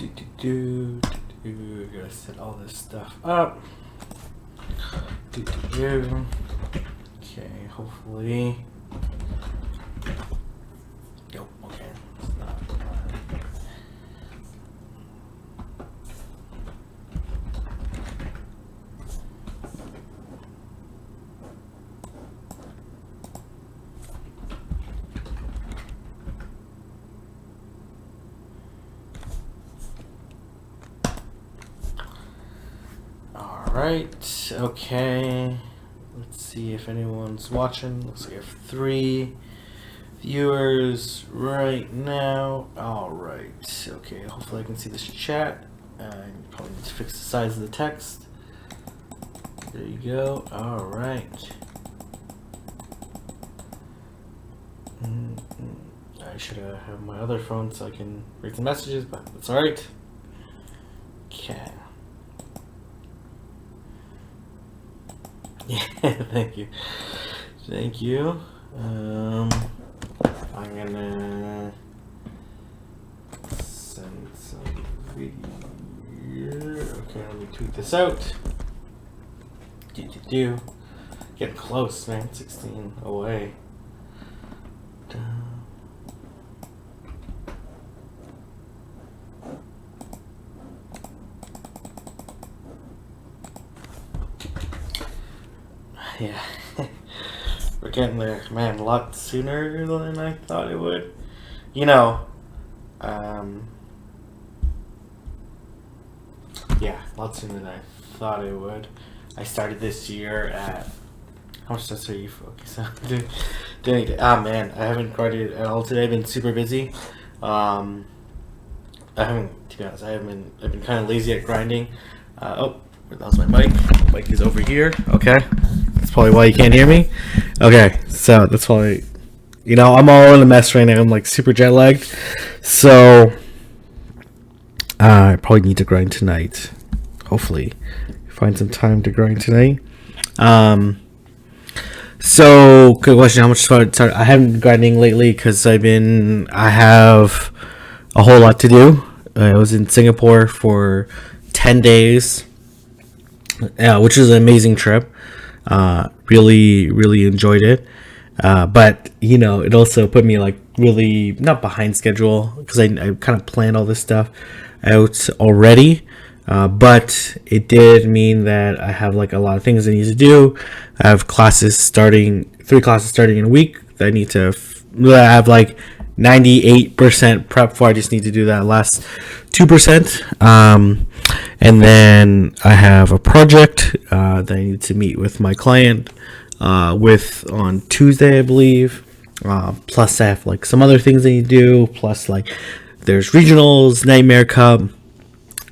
Gotta set all this stuff up. Okay, hopefully. Nope, okay. It's not. Alright, okay. Let's see if anyone's watching. Looks like I have 3 viewers right now. Alright, okay. Hopefully I can see this chat. I probably need to fix the size of the text. There you go. Alright. I should have my other phone so I can read the messages, but that's alright. Okay. Yeah, thank you. Thank you. I'm gonna send some video. Okay, let me tweet this out. Getting close, man. 16 away. Yeah, we're getting there, man. A lot sooner than I thought it would. You know, yeah, a lot sooner than I thought it would. I started this year at how much stress are you focused on? Man, I haven't grinded at all today. I've been super busy. I haven't, to be honest, I've been kind of lazy at grinding. That was my mic. My mic is over here. Okay. That's probably why you can't hear me. Okay, so that's probably, I'm all in a mess right now. I'm like super jet lagged. So, I probably need to grind tonight. Hopefully, find some time to grind tonight. So, good question. How much started? I haven't been grinding lately because I have a whole lot to do. I was in Singapore for 10 days, which is an amazing trip. Really enjoyed it. But it also put me like really not behind schedule because I kind of planned all this stuff out already. But it did mean that I have like a lot of things I need to do. I have 3 classes starting in a week that I need to I have like 98% prep for. I just need to do that last 2%. And then I have a project that I need to meet with my client on Tuesday, I believe. Plus I have like some other things I need to do. Plus like there's regionals, Nightmare Cup.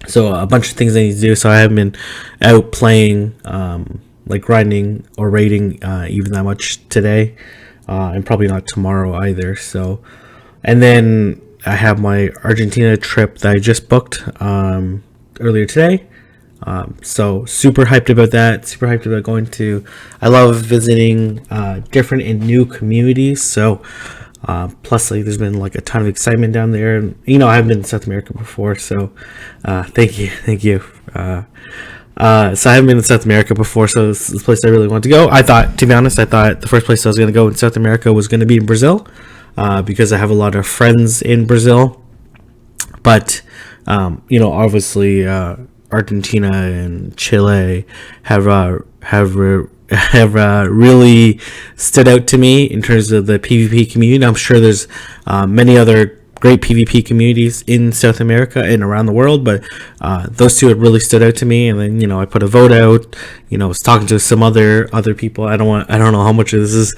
So a bunch of things I need to do. So I haven't been out playing, like grinding or raiding even that much today. And probably not tomorrow either. So, and then I have my Argentina trip that I just booked earlier today. So super hyped about that. Super hyped about going to. I love visiting different and new communities. So plus like there's been like a ton of excitement down there. And I haven't been in South America before. So thank you. So I haven't been in South America before, so this is the place I really want to go. To be honest, I thought the first place I was going to go in South America was going to be in Brazil, because I have a lot of friends in Brazil. But, obviously, Argentina and Chile have really stood out to me in terms of the PvP community. I'm sure there's many other great PvP communities in South America and around the world, but those two have really stood out to me. And then I put a vote out. I was talking to some other people. I don't know how much of this is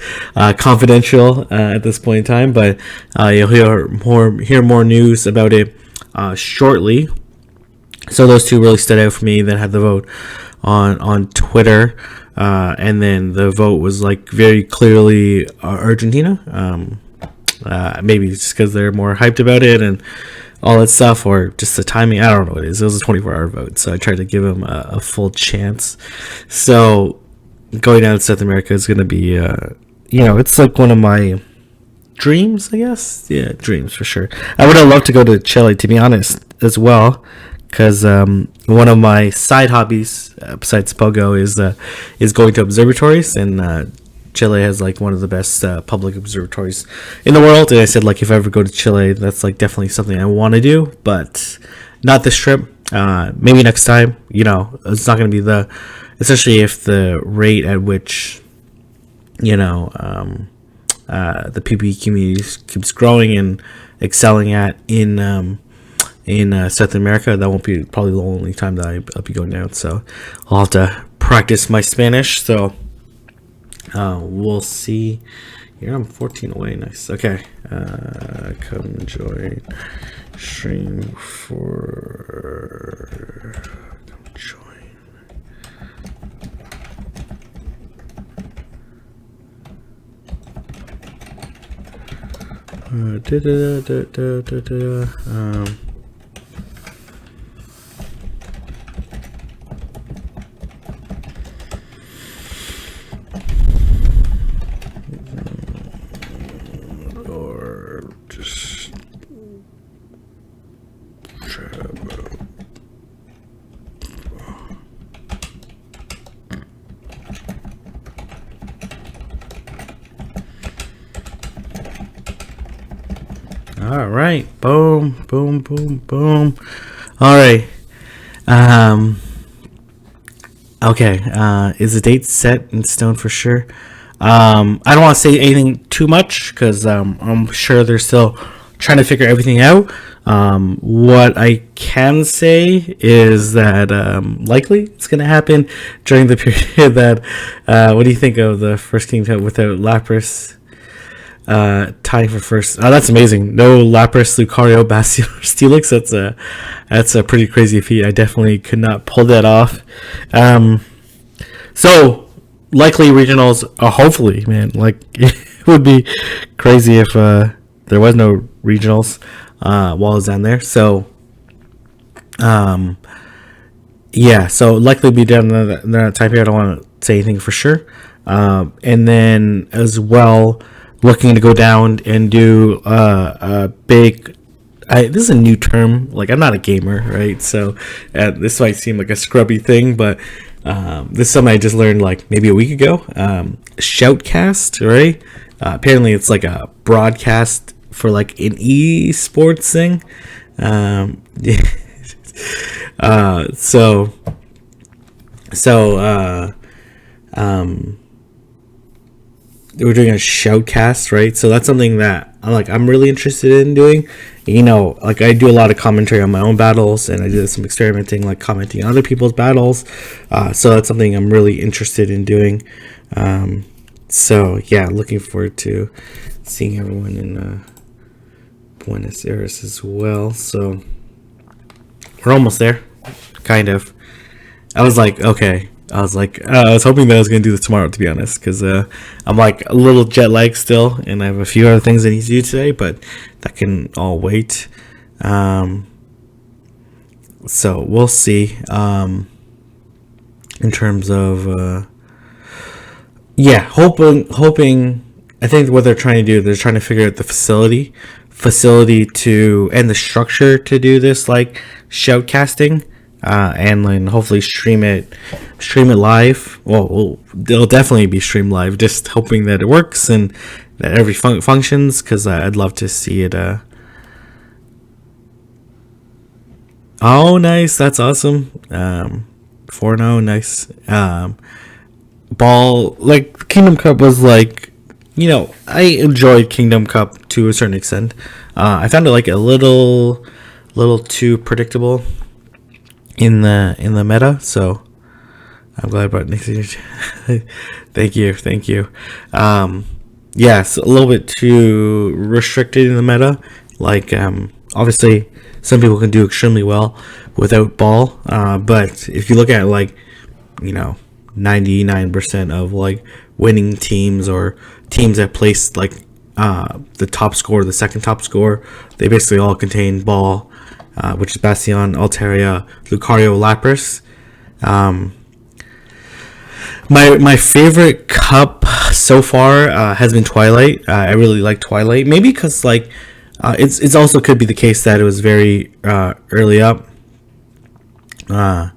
confidential at this point in time, but you'll hear more news about it shortly. So those two really stood out for me. Then had the vote on Twitter, and then the vote was like very clearly Argentina. Maybe just because they're more hyped about it and all that stuff, or just the timing. I don't know what it is. It was a 24-hour vote, so I tried to give them a full chance. So going down to South America is going to be, it's like one of my dreams, I guess. Yeah, dreams for sure. I would have loved to go to Chile, to be honest. as well, because one of my side hobbies besides Pogo is going to observatories, and Chile has like one of the best public observatories in the world. And I said like if I ever go to Chile, that's like definitely something I want to do, but not this trip. Maybe next time. It's not going to be especially if the rate at which the PPE community keeps growing and excelling at in South America. That won't be probably the only time that I'll be going down. So I'll have to practice my Spanish. So we'll see. Here I'm 14 away. Nice. Okay. Come join stream for. Come join. Or just all right, boom, boom, boom, boom. All right. Okay. Is the date set in stone for sure? I don't want to say anything too much because I'm sure they're still trying to figure everything out. What I can say is that likely it's going to happen during the period that. What do you think of the first King Cup without Lapras? Tying for first. Oh, that's amazing. No Lapras, Lucario, Bastion, or Steelix. That's a pretty crazy feat. I definitely could not pull that off. So likely regionals. Hopefully, man. Like it would be crazy if there was no regionals while I was down there. So yeah. So likely be down that time period. I don't want to say anything for sure. And then as well, looking to go down and do a big. This is a new term. Like I'm not a gamer, right? So this might seem like a scrubby thing, but this is something I just learned like maybe a week ago. Shoutcast, right? Apparently, it's like a broadcast for like an eSports thing. We're doing a shoutcast, right? So that's something that I'm really interested in doing. Like I do a lot of commentary on my own battles, and I do some experimenting, like commenting on other people's battles. So that's something I'm really interested in doing. So yeah, looking forward to seeing everyone in Buenos Aires as well. So we're almost there, kind of. I was hoping that I was going to do this tomorrow, to be honest, because I'm like a little jet lagged still, and I have a few other things I need to do today, but that can all wait. So we'll see. In terms of, hoping. I think what they're trying to do, they're trying to figure out the facility to and the structure to do this like shoutcasting. And then hopefully stream it live. Well, it'll definitely be streamed live. Just hoping that it works and that every functions, because I'd love to see it. Oh, nice! That's awesome. 4-0, nice. Ball like Kingdom Cup was like, I enjoyed Kingdom Cup to a certain extent. I found it like a little too predictable in the meta, so I'm glad I brought Nick. Thank you. It's a little bit too restricted in the meta. Like obviously some people can do extremely well without ball, but if you look at 99% of like winning teams or teams that place like the top score, the second top score, they basically all contain ball. Which is Bastion, Altaria, Lucario, Lapras. My favorite cup so far has been Twilight. I really like Twilight, maybe because It's also could be the case that it was very early up. No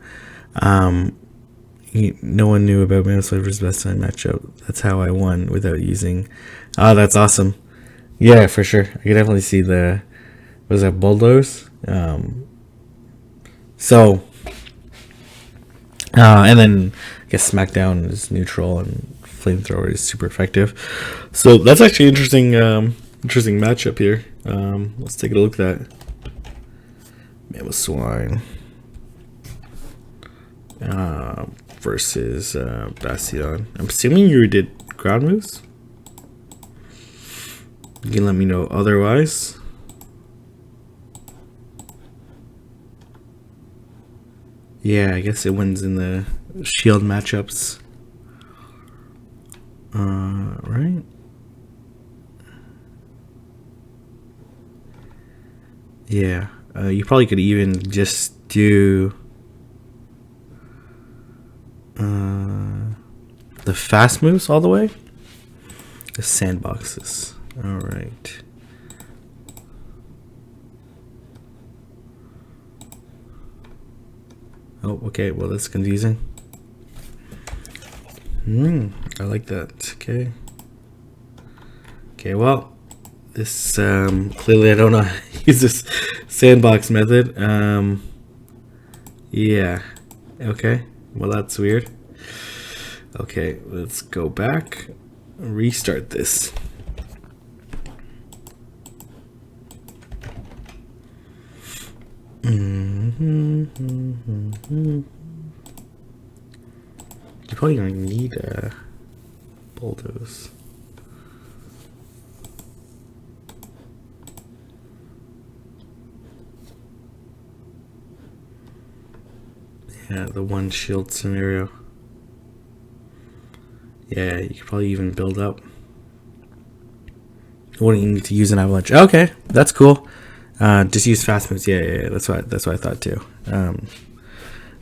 one knew about Minnesota's best time matchup. That's how I won without using. Oh, that's awesome. Yeah, for sure. I could definitely see the. Was that bulldoze? And then I guess SmackDown is neutral and Flamethrower is super effective. So that's actually interesting. Interesting matchup here. Let's take a look at that. Mammoth Swine versus Bastion. I'm assuming you did ground moves. You can let me know otherwise. Yeah, I guess it wins in the shield matchups. Right? Yeah. You probably could even just do the fast moves all the way. The sandboxes. All right. Oh, okay. Well, that's confusing. I like that. Okay. Okay. Well, this clearly I don't know how to use this sandbox method. Yeah. Okay. Well, that's weird. Okay, let's go back. Restart this. You're probably gonna need a bulldoze. Yeah, the one shield scenario. Yeah, you could probably even build up. Wouldn't need to use an avalanche. Okay, that's cool. Just use fast moves. Yeah. That's what I thought too.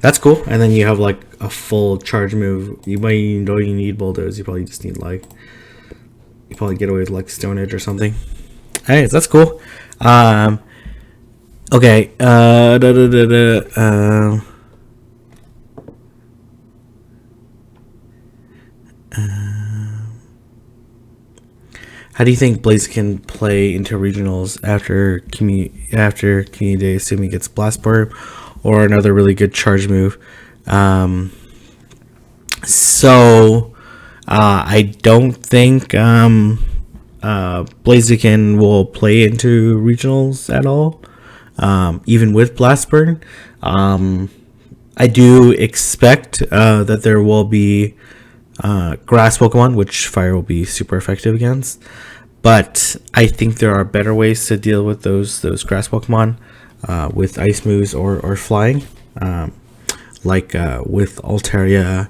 That's cool. And then you have like a full charge move. You might don't even need bulldoze. You probably just need like you probably get away with like Stone Edge or something. Hey, that's cool. Okay. How do you think Blaze can play into regionals after community day, assuming he gets Blast Burn or another really good charge move? I don't think Blaziken will play into regionals at all, even with Blast Burn. I do expect that there will be grass Pokemon, which fire will be super effective against. But I think there are better ways to deal with those grass Pokemon with ice moves or flying, like with Altaria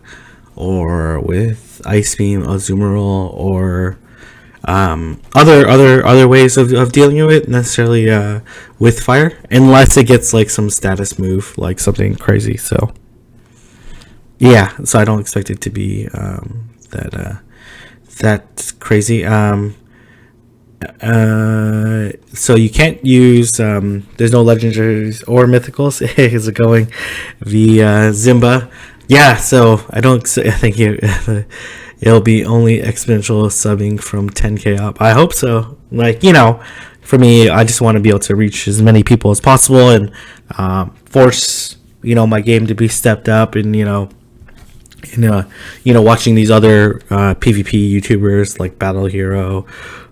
or with Ice Beam, Azumarill, or other ways of dealing with it necessarily with fire, unless it gets like some status move, like something crazy. So yeah, so I don't expect it to be that crazy. So you can't use there's no legendaries or mythicals. Is it going via Zimba? Yeah, so I think it'll be only exponential subbing from 10k up. I hope so. Like, for me, I just want to be able to reach as many people as possible and force my game to be stepped up, and watching these other PvP YouTubers like Battle Hero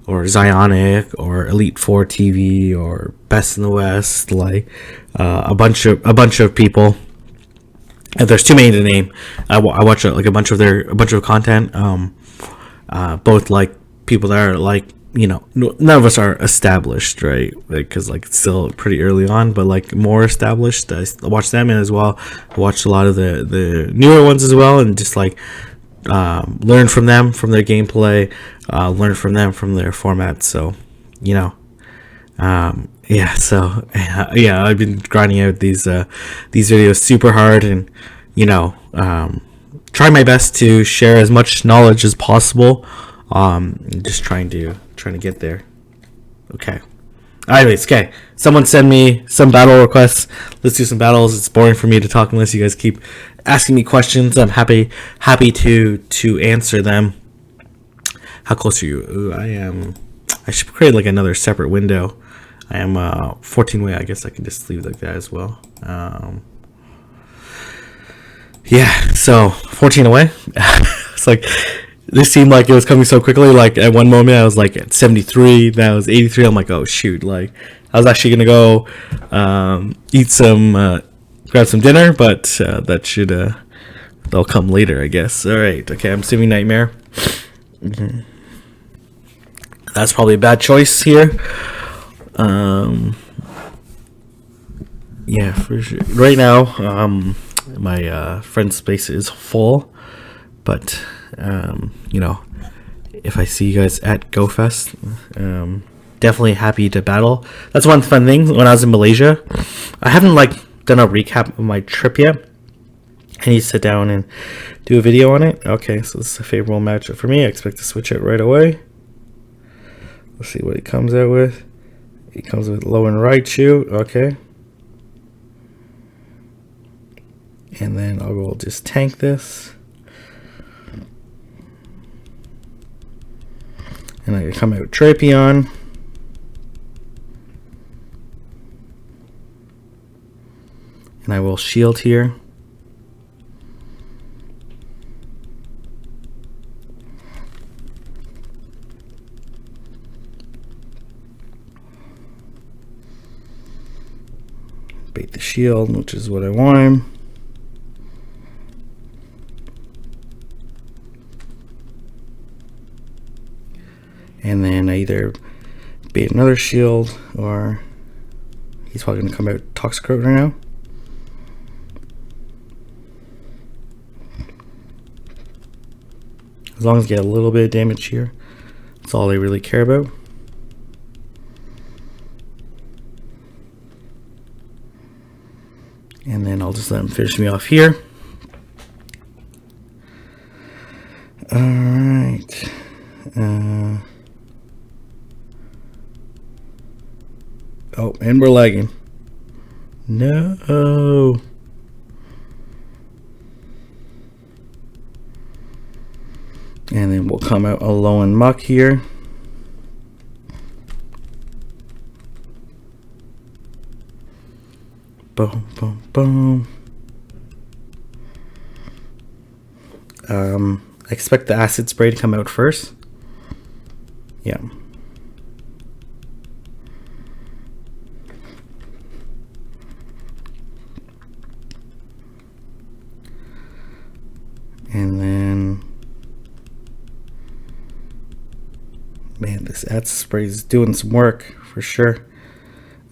or Zionic or Elite Four TV or Best in the West, like a bunch of people. And there's too many to name. I watch like a bunch of content. Both like people that are like none of us are established, right? Because like it's still pretty early on, but like more established. I watch them, and as well I watched a lot of the newer ones as well, and just like learn from them, from their gameplay, learn from them, from their format. So I've been grinding out these videos super hard, and try my best to share as much knowledge as possible. Just trying to get there. Okay. Anyways, okay. Someone send me some battle requests. Let's do some battles. It's boring for me to talk unless you guys keep asking me questions. I'm happy to answer them. How close are you? Ooh, I should create like another separate window. I am 14 away. I guess I can just leave it like that as well. Yeah, so 14 away. It's like this seemed like it was coming so quickly. Like at one moment I was like at 73, then I was 83. I'm like, oh shoot! Like I was actually gonna go eat some, grab some dinner, but that should they'll come later, I guess. All right, okay. I'm assuming Nightmare. Mm-hmm. That's probably a bad choice here. Yeah, for sure. Right now, my friend space is full, but if I see you guys at GoFest, definitely happy to battle. That's one fun thing. When I was in Malaysia, I haven't done a recap of my trip yet. I need to sit down and do a video on it. Okay, so this is a favorable matchup for me. I expect to switch it right away. Let's see what he comes out with. He comes with low and Raichu. Okay. And then I'll go just tank this. And I can come out with Trapeon. And I will shield here. Bait the shield, which is what I want. And then I either bait another shield, or he's probably going to come out Toxicroak right now. As long as I get a little bit of damage here, that's all I really care about. And then I'll just let him finish me off here. Alright. Oh, and we're lagging. No. And then we'll come out Alolan Muck here. Boom, boom, boom. I expect the acid spray to come out first. Yeah. And then, man, this acid spray is doing some work for sure.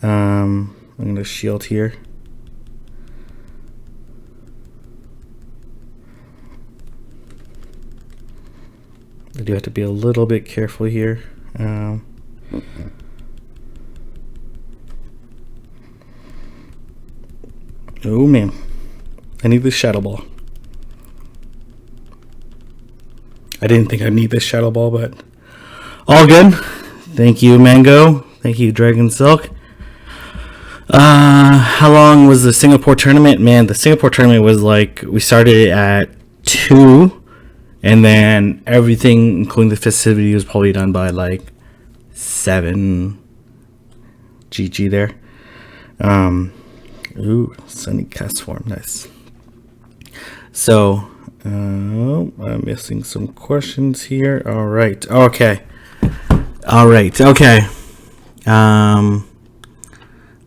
I'm gonna shield here. I do have to be a little bit careful here. Oh man, I need this Shadow Ball. I didn't think I'd need this Shadow Ball, but all good. Thank you, Mango. Thank you, Dragon Silk. How long was the Singapore tournament? Man, the Singapore tournament was we started at 2. And then everything, including the festivity, was probably done by 7. GG there. Ooh, Sunny Cast Form, nice. So, I'm missing some questions here. All right, okay. All right, okay.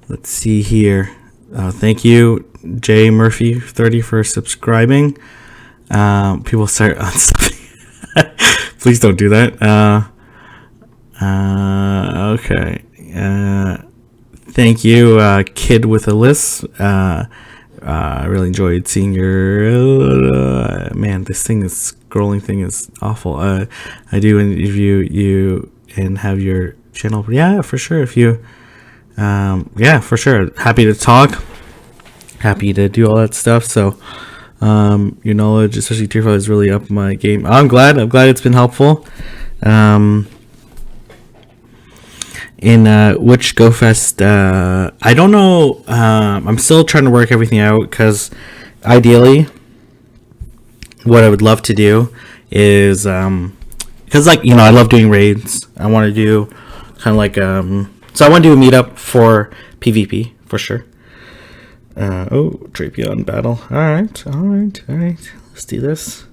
Let's see here. Thank you, J Murphy 30 for subscribing. People start unstuffing. Please don't do that. Okay. Thank you, Kid with a List. I really enjoyed seeing your. Man, this scrolling thing is awful. I do interview you and have your channel. Yeah, for sure. If you, yeah, for sure. Happy to talk. Happy to do all that stuff. So. Your knowledge, especially Tier 5, is really up my game. I'm glad it's been helpful. And in which Go Fest. I don't know. I'm still trying to work everything out because ideally, what I would love to do is because I love doing raids. I want to do kind of so I want to do a meetup for PvP for sure. Drapion battle. All right. Let's do this.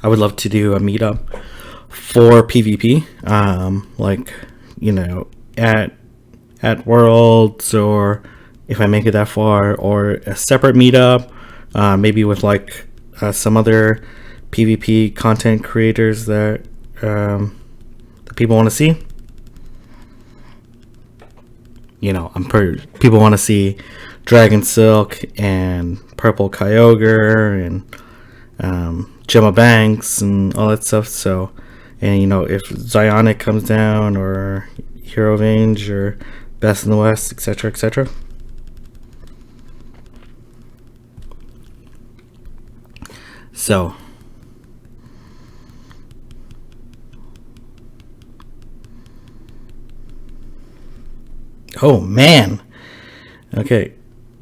I would love to do a meetup for PvP, at Worlds, or if I make it that far, or a separate meetup, maybe with some other PvP content creators that people want to see. People want to see Dragon Silk and Purple Kyogre and Gemma Banks and all that stuff. So, and if Zionic comes down, or Hero Vange, or Best in the West, etc., etc. So, oh man, okay,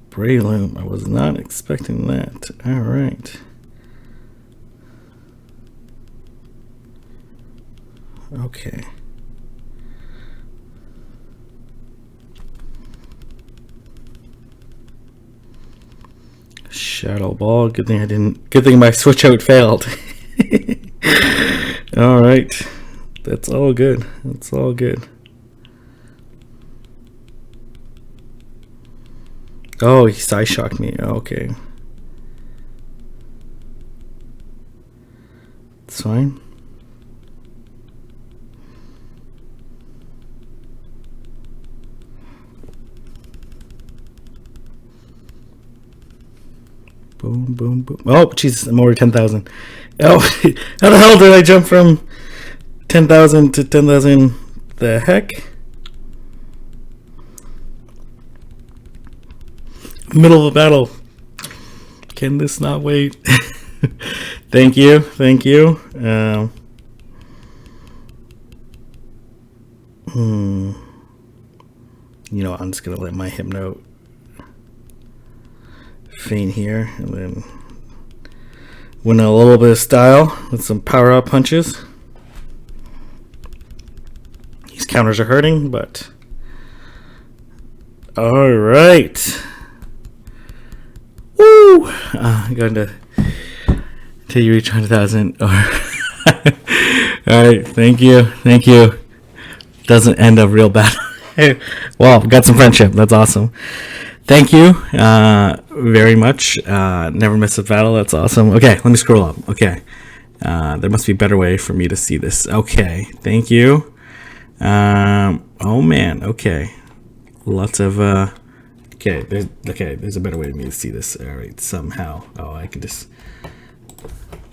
Breloom. I was not expecting that. All right. Okay. Shadow Ball. Good thing my switch out failed. All right. That's all good. Oh, he side shocked me. Okay. It's fine. Boom, boom, boom. Oh, jeez, I'm over 10,000. Oh, how the hell did I jump from 10,000 to 10,000? The heck? Middle of a battle. Can this not wait? Thank you. I'm just going to let my Hypno feint here, and then win a little bit of style with some power up punches. These counters are hurting, but all right. Woo! Going to till you reach 100,000. All right, thank you. Doesn't end up real bad. Well, got some friendship. That's awesome. Thank you very much. Never miss a battle. That's awesome. Okay, let me scroll up. Okay. There must be a better way for me to see this. Okay, thank you. Oh, man. Okay. Lots of... there's a better way for me to see this. All right, somehow. Oh, I can just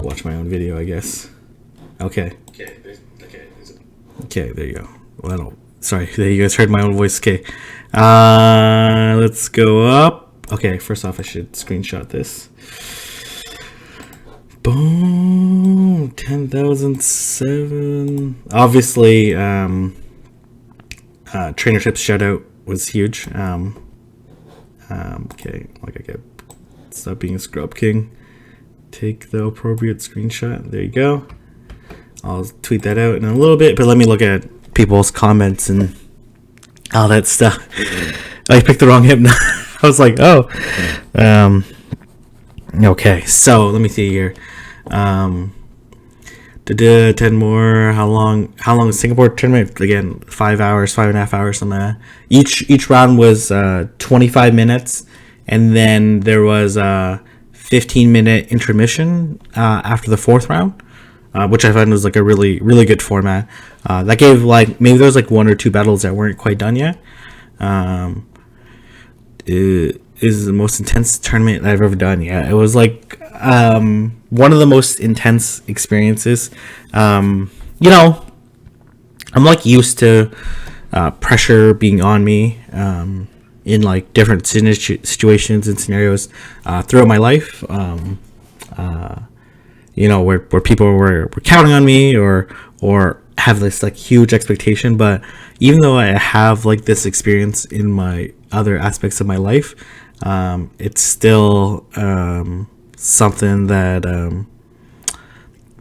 watch my own video, I guess. Okay, there you go. Well, sorry, you guys heard my own voice. Okay. Let's go up. Okay, first off, I should screenshot this. Boom, 10,007. Obviously, Trainer Tips shout out was huge. Okay, I get stop being a scrub king. Take the appropriate screenshot. There you go. I'll tweet that out in a little bit, but let me look at people's comments and all that stuff. I picked the wrong Hypno. I was like, oh. Okay, so let me see here. 10 more. How long is Singapore tournament? Again, 5 hours, 5.5 hours. Each round was 25 minutes, and then there was a 15-minute intermission after the fourth round. Which I found was a really, really good format. That gave maybe there was 1 or 2 battles that weren't quite done yet. It is the most intense tournament I've ever done. Yeah, it was one of the most intense experiences. I'm used to pressure being on me in like different situations and scenarios throughout my life. Where people were counting on me or have this like huge expectation. But even though I have like this experience in my other aspects of my life, it's still something that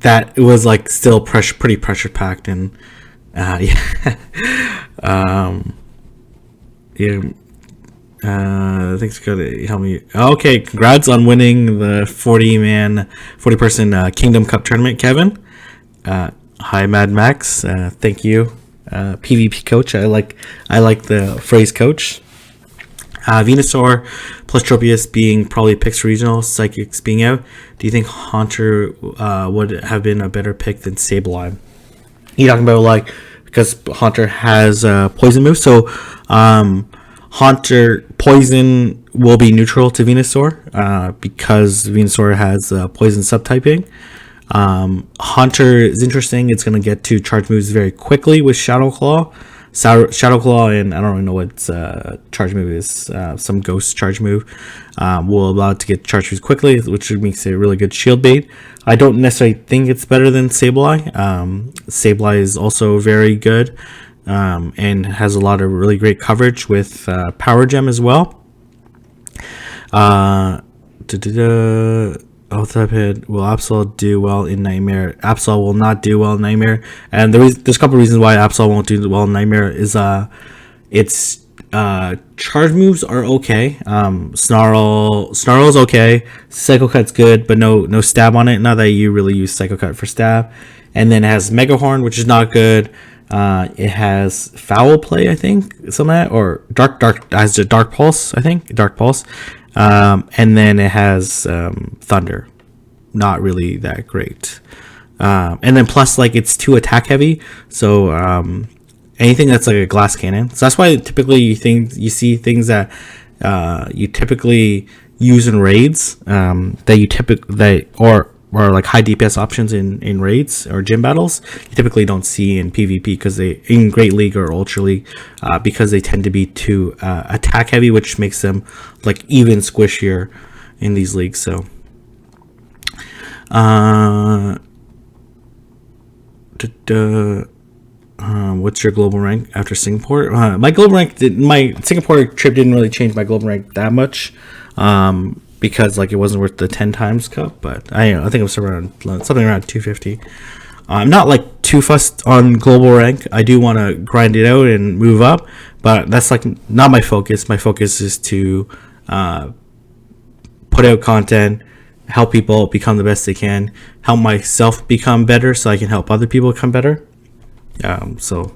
that it was like still pretty pressure packed. And thanks for help me. Okay, congrats on winning the 40 person Kingdom Cup tournament, Kevin. Hi, Mad Max. Thank you, PvP coach. I like the phrase coach. Venusaur plus Tropius being probably picks regional, Psychics being out. Do you think Haunter would have been a better pick than Sableye? You talking about like because Haunter has poison moves, so Haunter poison will be neutral to Venusaur because Venusaur has poison subtyping. Haunter is interesting. It's going to get to charge moves very quickly with Shadow Claw, and I don't really know what charge move is. Some ghost charge move will allow it to get charge moves quickly, which makes it a really good shield bait. I don't necessarily think it's better than Sableye. Sableye is also very good and has a lot of really great coverage with Power Gem as well. Head, will Absol do well in Nightmare? Absol will not do well in Nightmare, and there's a couple of reasons why Absol won't do well in Nightmare. Is its charge moves are okay. Snarl's okay. Psycho Cut's good, but no stab on it. Not that you really use Psycho Cut for stab. And then it has Mega Horn, which is not good. It has Foul Play, I think, something like that, or has a Dark Pulse, I think, Dark Pulse. And then it has Thunder, not really that great. And then plus, like, it's too attack heavy, so anything that's like a glass cannon. So that's why typically you see things that you typically use in raids or like high DPS options in raids or gym battles. You typically don't see in PvP because in Great League or Ultra League because they tend to be too attack heavy, which makes them like even squishier in these leagues. So what's your global rank after Singapore? My Singapore trip didn't really change my global rank that much. Because like it wasn't worth the 10 times cup, but I think it was something around 250. I'm not like too fussed on global rank. I do want to grind it out and move up, but that's like not my focus. My focus is to put out content, help people become the best they can, help myself become better so I can help other people become better. As long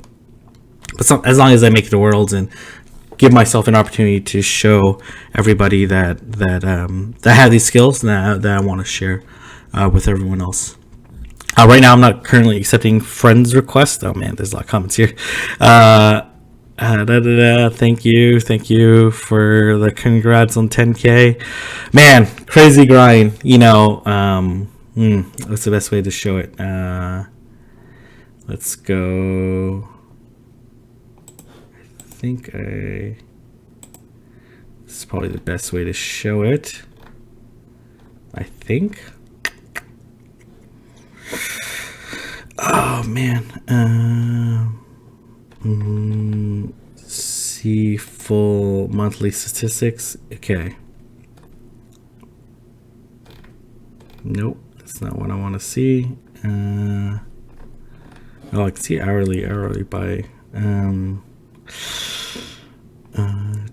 as I make the worlds and give myself an opportunity to show everybody that I have these skills and that I want to share with everyone else. Right now, I'm not currently accepting friends requests. Oh man, there's a lot of comments here. Thank you for the congrats on 10K. Man, crazy grind. What's the best way to show it? Let's go. This is probably the best way to show it. I think. Oh man. See full monthly statistics. Okay. Nope, that's not what I want to see. I can see hourly by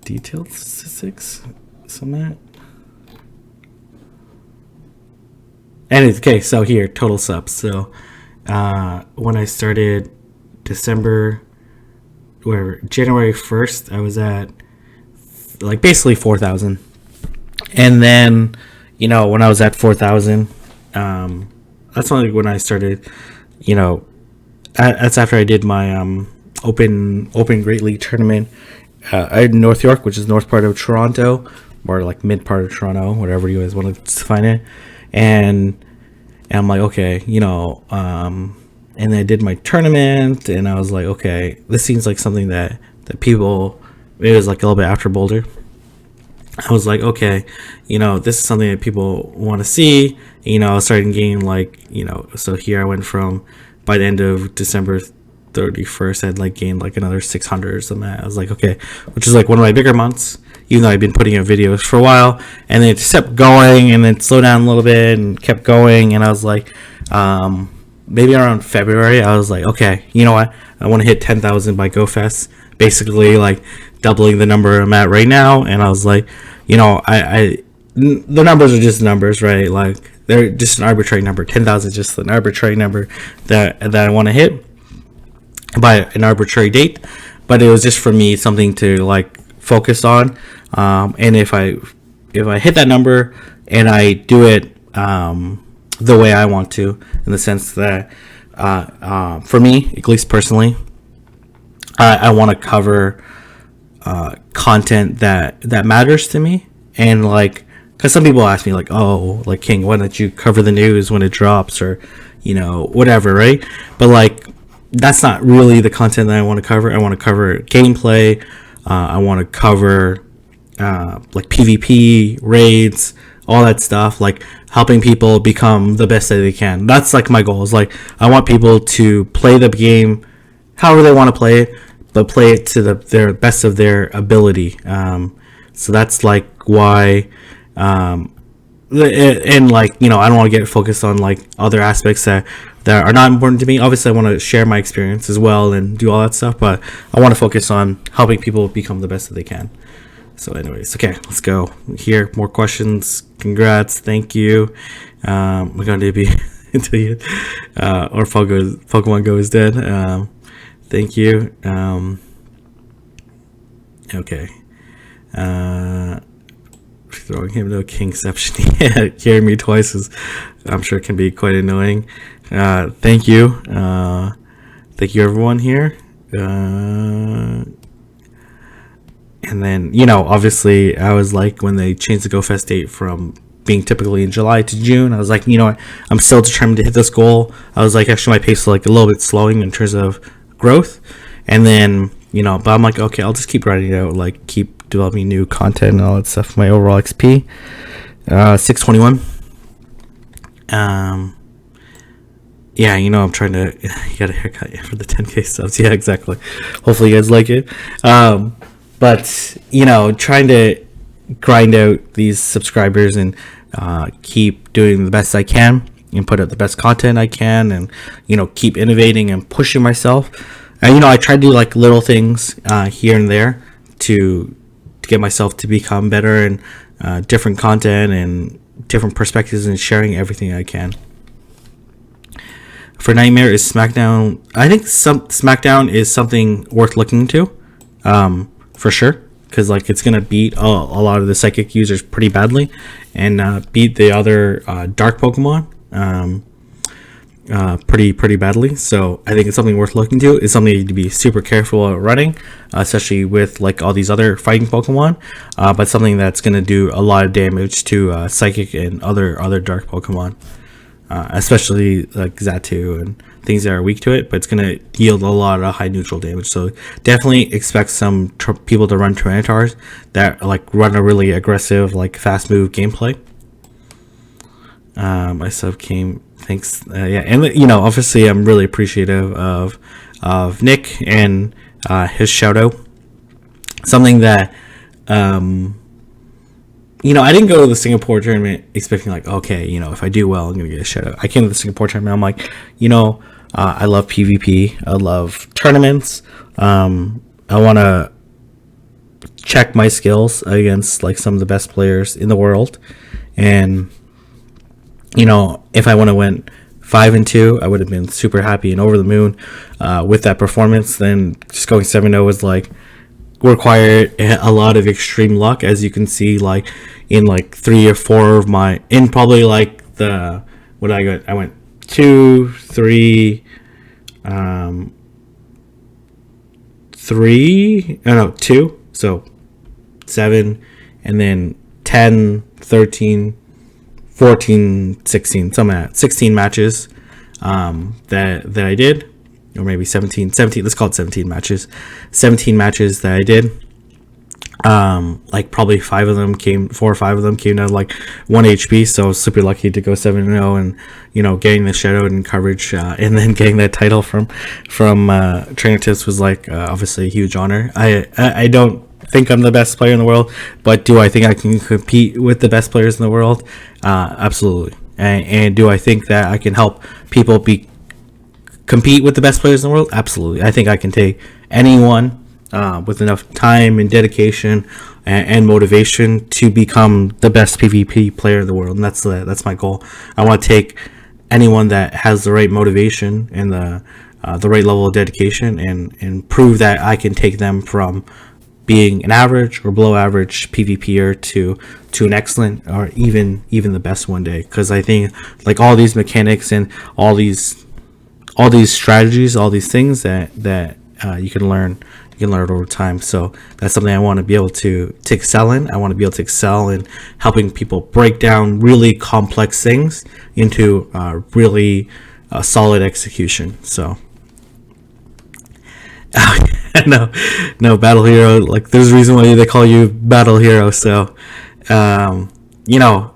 detailed statistics, some of that. And okay, so here, total subs. So when I started January 1st, I was at like basically 4,000. And then, when I was at 4,000, that's only when I started, that's after I did my open Great League tournament in North York, which is north part of Toronto, or like mid part of Toronto, whatever you guys want to define it. And I'm like, okay, and then I did my tournament, and I was like, okay, this seems like something that people it was like a little bit after Boulder. I was like, okay, this is something that people want to see. I started getting like, so here I went from, by the end of December 31st, I'd like gained like another 600 or something. I was like, okay, which is like one of my bigger months, even though I've been putting out videos for a while. And then it just kept going, and then slowed down a little bit and kept going. And I was like, maybe around February, I was like, okay, you know what? I want to hit 10,000 by GoFest, basically like doubling the number I'm at right now. And I was like, the numbers are just numbers, right? Like, they're just an arbitrary number. 10,000 is just an arbitrary number that I want to hit by an arbitrary date. But it was just for me something to like focus on. And if I hit that number and I do it the way I want to, in the sense that for me, at least personally, I want to cover content that matters to me. And like, because some people ask me like, oh, like, King, why don't you cover the news when it drops, or whatever, right? But like, that's not really the content that I want to cover. I want to cover gameplay. I want to cover like PvP, raids, all that stuff, like helping people become the best that they can. That's like my goal. Is like, I want people to play the game however they want to play it, but play it to their best of their ability. So that's like why, and like, I don't want to get focused on like other aspects that are not important to me. Obviously, I want to share my experience as well and do all that stuff, but I want to focus on helping people become the best that they can. So anyways, okay, let's go here. More questions. Congrats. Thank you. We're going to be until you, or Pokemon Go is dead. Thank you. Okay. Throwing him to a kingception. Yeah, hearing me twice is, I'm sure, can be quite annoying. Thank you. Thank you, everyone here. And then, obviously, I was like, when they changed the GoFest date from being typically in July to June, I was like, I'm still determined to hit this goal. I was like, actually, my pace was like a little bit slowing in terms of growth. And then, but I'm like, okay, I'll just keep writing it out, like keep developing new content and all that stuff. My overall XP, 621. Yeah, I'm trying to get a haircut for the 10K subs. Yeah, exactly. Hopefully you guys like it. But trying to grind out these subscribers and keep doing the best I can and put out the best content I can, and keep innovating and pushing myself. And I try to do like little things here and there to get myself to become better, and different content and different perspectives, and sharing everything I can. For Nightmare, is SmackDown? I think SmackDown is something worth looking to, for sure, because like it's gonna beat a lot of the Psychic users pretty badly, and beat the other Dark Pokemon pretty badly. So I think it's something worth looking to. It's something to be super careful at running, especially with like all these other fighting Pokemon. But something that's gonna do a lot of damage to Psychic and other Dark Pokemon. Especially like Xatu and things that are weak to it, but it's going to yield a lot of high neutral damage. So definitely expect some people to run Tyrantars that like run a really aggressive, like fast move gameplay. My sub came, thanks. Yeah, and obviously I'm really appreciative of Nick and his shout out. Something that I didn't go to the Singapore tournament expecting like, okay, if I do well, I'm going to get a shout out. I came to the Singapore tournament, I'm like, I love PvP. I love tournaments. I want to check my skills against like some of the best players in the world. And, if I would have went 5-2, I would have been super happy and over the moon with that performance. Then just going 7-0 was like, required a lot of extreme luck, as you can see, like in like 3 or 4 of my, in probably like the, what I got, I went 2, 3, 2, so 7, and then 10, 13, 14, 16, some at 16 matches that I did, or maybe 17, let's call it 17 matches that I did. Like probably 4 or 5 of them came down to like 1 HP. So I was super lucky to go 7-0 and, you know, getting the shadow and coverage, and then getting that title from Trainer Tips was like obviously a huge honor. I don't think I'm the best player in the world, but do I think I can compete with the best players in the world? Absolutely. And do I think that I can help people compete with the best players in the world? Absolutely. I think I can take anyone with enough time and dedication and motivation to become the best PvP player in the world, and that's my goal. I want to take anyone that has the right motivation and the right level of dedication, and prove that I can take them from being an average or below average PvPer to an excellent or even the best one day. Because I think like all these mechanics and all these strategies, all these things that you can learn over time. So that's something I want to be able to excel in. I want to be able to excel in helping people break down really complex things into really solid execution. So no battle hero. Like there's a reason why they call you battle hero. So you know,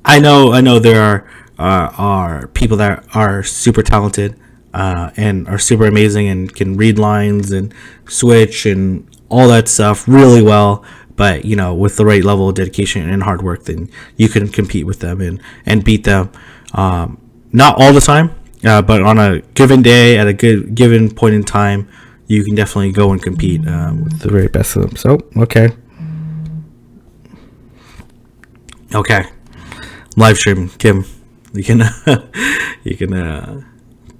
I know there are people that are super talented and are super amazing and can read lines and switch and all that stuff really well. But you know, with the right level of dedication and hard work, then you can compete with them and beat them. Not all the time, but on a given day at a given point in time, you can definitely go and compete with the very best of them. So okay, live stream, Kim. You can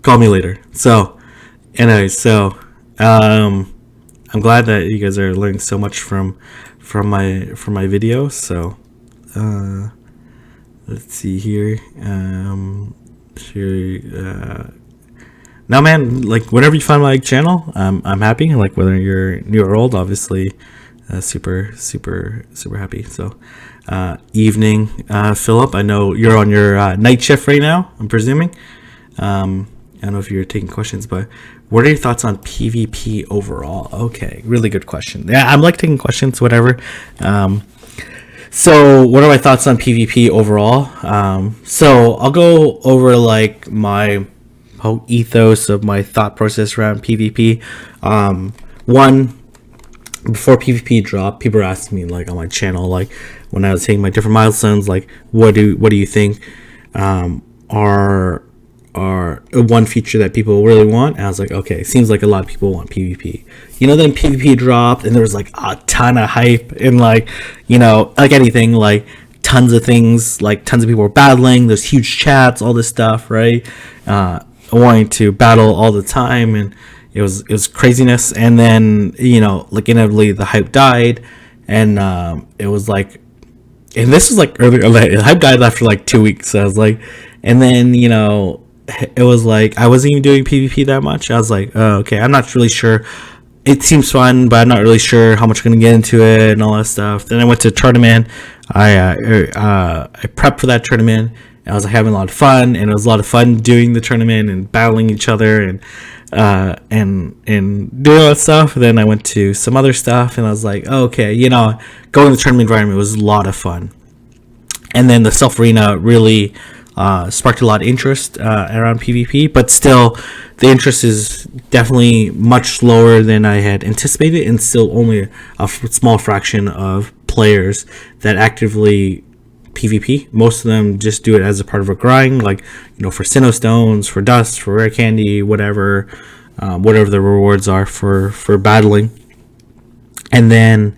call me later. So anyway, I'm glad that you guys are learning so much from my video. So let's see here. Now, man, like whenever you find my channel, I'm happy. Like whether you're new or old, obviously, super happy. So evening, Philip. I know you're on your night shift right now, I'm presuming. I don't know if you're taking questions, but what are your thoughts on PvP overall? Okay, really good question. Yeah, I'm like taking questions, whatever. So what are my thoughts on PvP overall? So I'll go over like my whole ethos of my thought process around PvP. One, before PvP dropped, people were asking me like on my channel, like when I was hitting my different milestones, like what do you think are one feature that people really want? And I was like, okay, it seems like a lot of people want PvP. You know, then PvP dropped and there was like a ton of hype and like, you know, like anything, like tons of things, like tons of people were battling, there's huge chats, all this stuff, right? Wanting to battle all the time, and it was craziness. And then, you know, like inevitably the hype died, and it was like, and this was like earlier, the hype died after like 2 weeks. So I was like, and then, you know, it was like I wasn't even doing PvP that much. I was like, oh, okay, I'm not really sure. It seems fun, but I'm not really sure how much I'm gonna get into it and all that stuff. Then I went to a tournament. I prepped for that tournament. And I was like, having a lot of fun, and it was a lot of fun doing the tournament and battling each other and doing all that stuff. And then I went to some other stuff, and I was like, oh, okay, you know, going to the tournament environment was a lot of fun. And then the self arena really sparked a lot of interest around PvP, but still the interest is definitely much lower than I had anticipated, and still only a small fraction of players that actively PvP. Most of them just do it as a part of a grind, like, you know, for Sinnoh Stones, for Dust, for Rare Candy, whatever the rewards are for battling. And then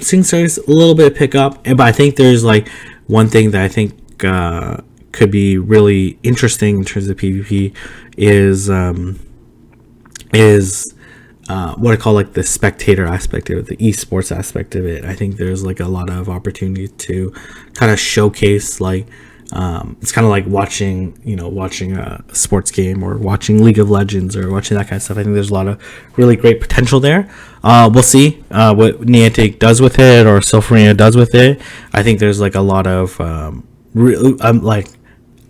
seeing starts a little bit pick up, but I think there's like one thing that I think could be really interesting in terms of PvP is what I call like the spectator aspect of it, the eSports aspect of it. I think there's like a lot of opportunity to kind of showcase like it's kind of like watching a sports game or watching League of Legends or watching that kind of stuff. I think there's a lot of really great potential there. We'll see what Niantic does with it or Silpharina does with it. I think there's like a lot of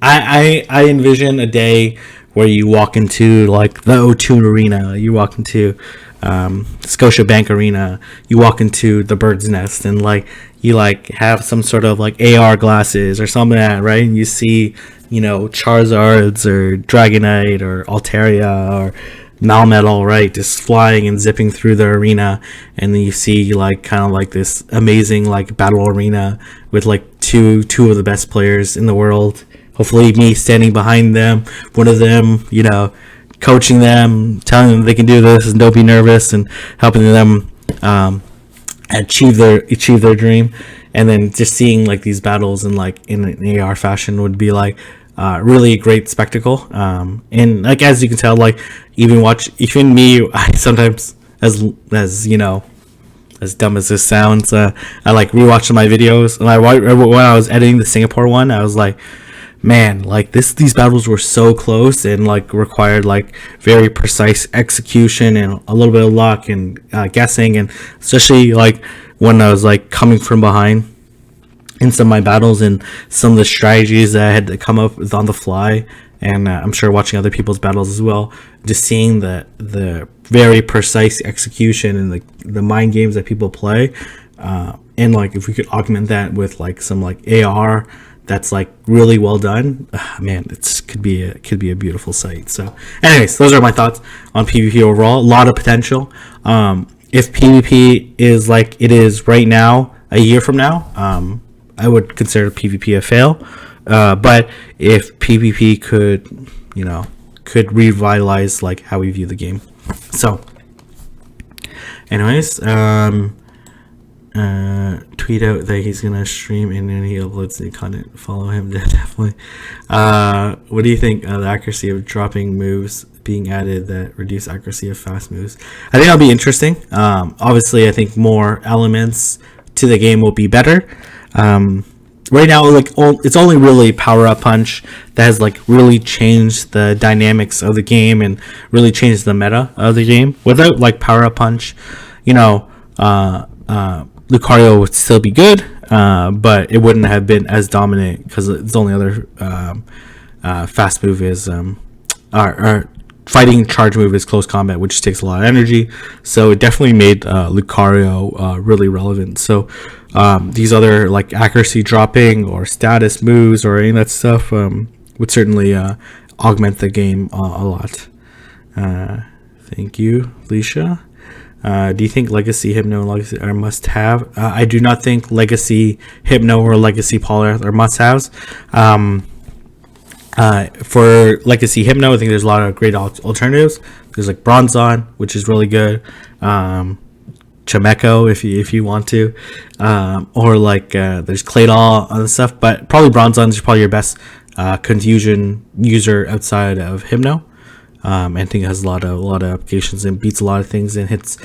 I envision a day where you walk into like the O2 arena, you walk into Scotiabank Arena, you walk into the Bird's Nest, and like you like have some sort of like AR glasses or something like that, right? And you see, you know, Charizards or Dragonite or Altaria or Malmetal, right, just flying and zipping through the arena, and then you see like kind of like this amazing like battle arena with like two of the best players in the world. Hopefully, me standing behind them, one of them, you know, coaching them, telling them they can do this and don't be nervous, and helping them achieve their dream. And then just seeing like these battles in like in an AR fashion would be like really great spectacle. And like as you can tell, like even me, I sometimes, as you know, as dumb as this sounds, I like rewatching my videos, and when I was editing the Singapore one, I was like, man, like these battles were so close and like required like very precise execution and a little bit of luck and guessing, and especially like when I was like coming from behind in some of my battles and some of the strategies that I had to come up with on the fly, and I'm sure watching other people's battles as well, just seeing the very precise execution and the mind games that people play, and like if we could augment that with like some like AR that's like really well done, man, it could be a beautiful sight. So anyways, those are my thoughts on PvP overall. A lot of potential. If PvP is like it is right now, a year from now, I would consider PvP a fail. But if PvP could revitalize like how we view the game. So anyways, tweet out that he's gonna stream and then he uploads the content. Follow him, definitely. What do you think the accuracy of dropping moves being added that reduce accuracy of fast moves? I think that'll be interesting. Obviously, I think more elements to the game will be better. Right now, like it's only really Power Up Punch that has like really changed the dynamics of the game and really changed the meta of the game. Without like Power Up Punch, you know, Lucario would still be good, but it wouldn't have been as dominant because its only other fast move is our fighting charge move is close combat, which takes a lot of energy. So it definitely made Lucario really relevant. So these other like accuracy dropping or status moves or any of that stuff would certainly augment the game a lot. Thank you, Leisha. Do you think Legacy Hypno and Legacy are must-have? I do not think Legacy Hypno or Legacy Polyrath are must-haves. For Legacy Hypno, I think there's a lot of great alternatives. There's like Bronzon, which is really good. Chimecho, if you want to, or like there's Claydol and stuff. But probably Bronzon is probably your best confusion user outside of Hypno. I think it has a lot of applications and beats a lot of things and hits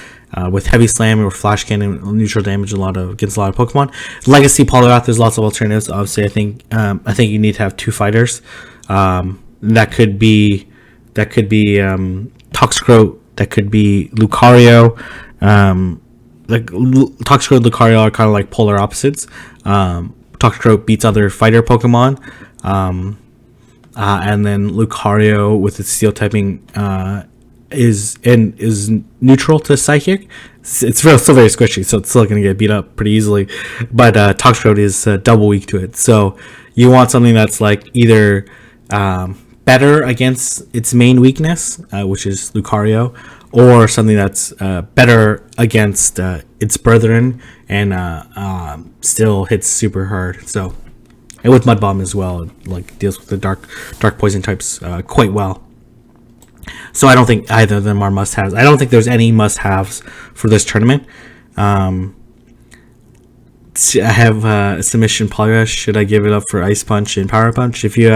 with heavy slam or flash cannon, neutral damage against a lot of Pokemon. Legacy Poliwrath, there's lots of alternatives. Obviously, I think you need to have two fighters. That could be Toxicroak, that could be Lucario. Like Toxicroak and Lucario are kind of like polar opposites. Toxicroak beats other fighter Pokemon. And then Lucario with its steel typing is neutral to Psychic. It's still very squishy, so it's still going to get beat up pretty easily. But Toxicroak is double weak to it. So you want something that's like either better against its main weakness, which is Lucario, or something that's better against its brethren and still hits super hard. So. And with Mud Bomb as well, it like deals with the dark poison types quite well. So I don't think either of them are must-haves. I don't think there's any must-haves for this tournament. I have a submission Polyrush. Should I give it up for Ice Punch and Power Punch? If you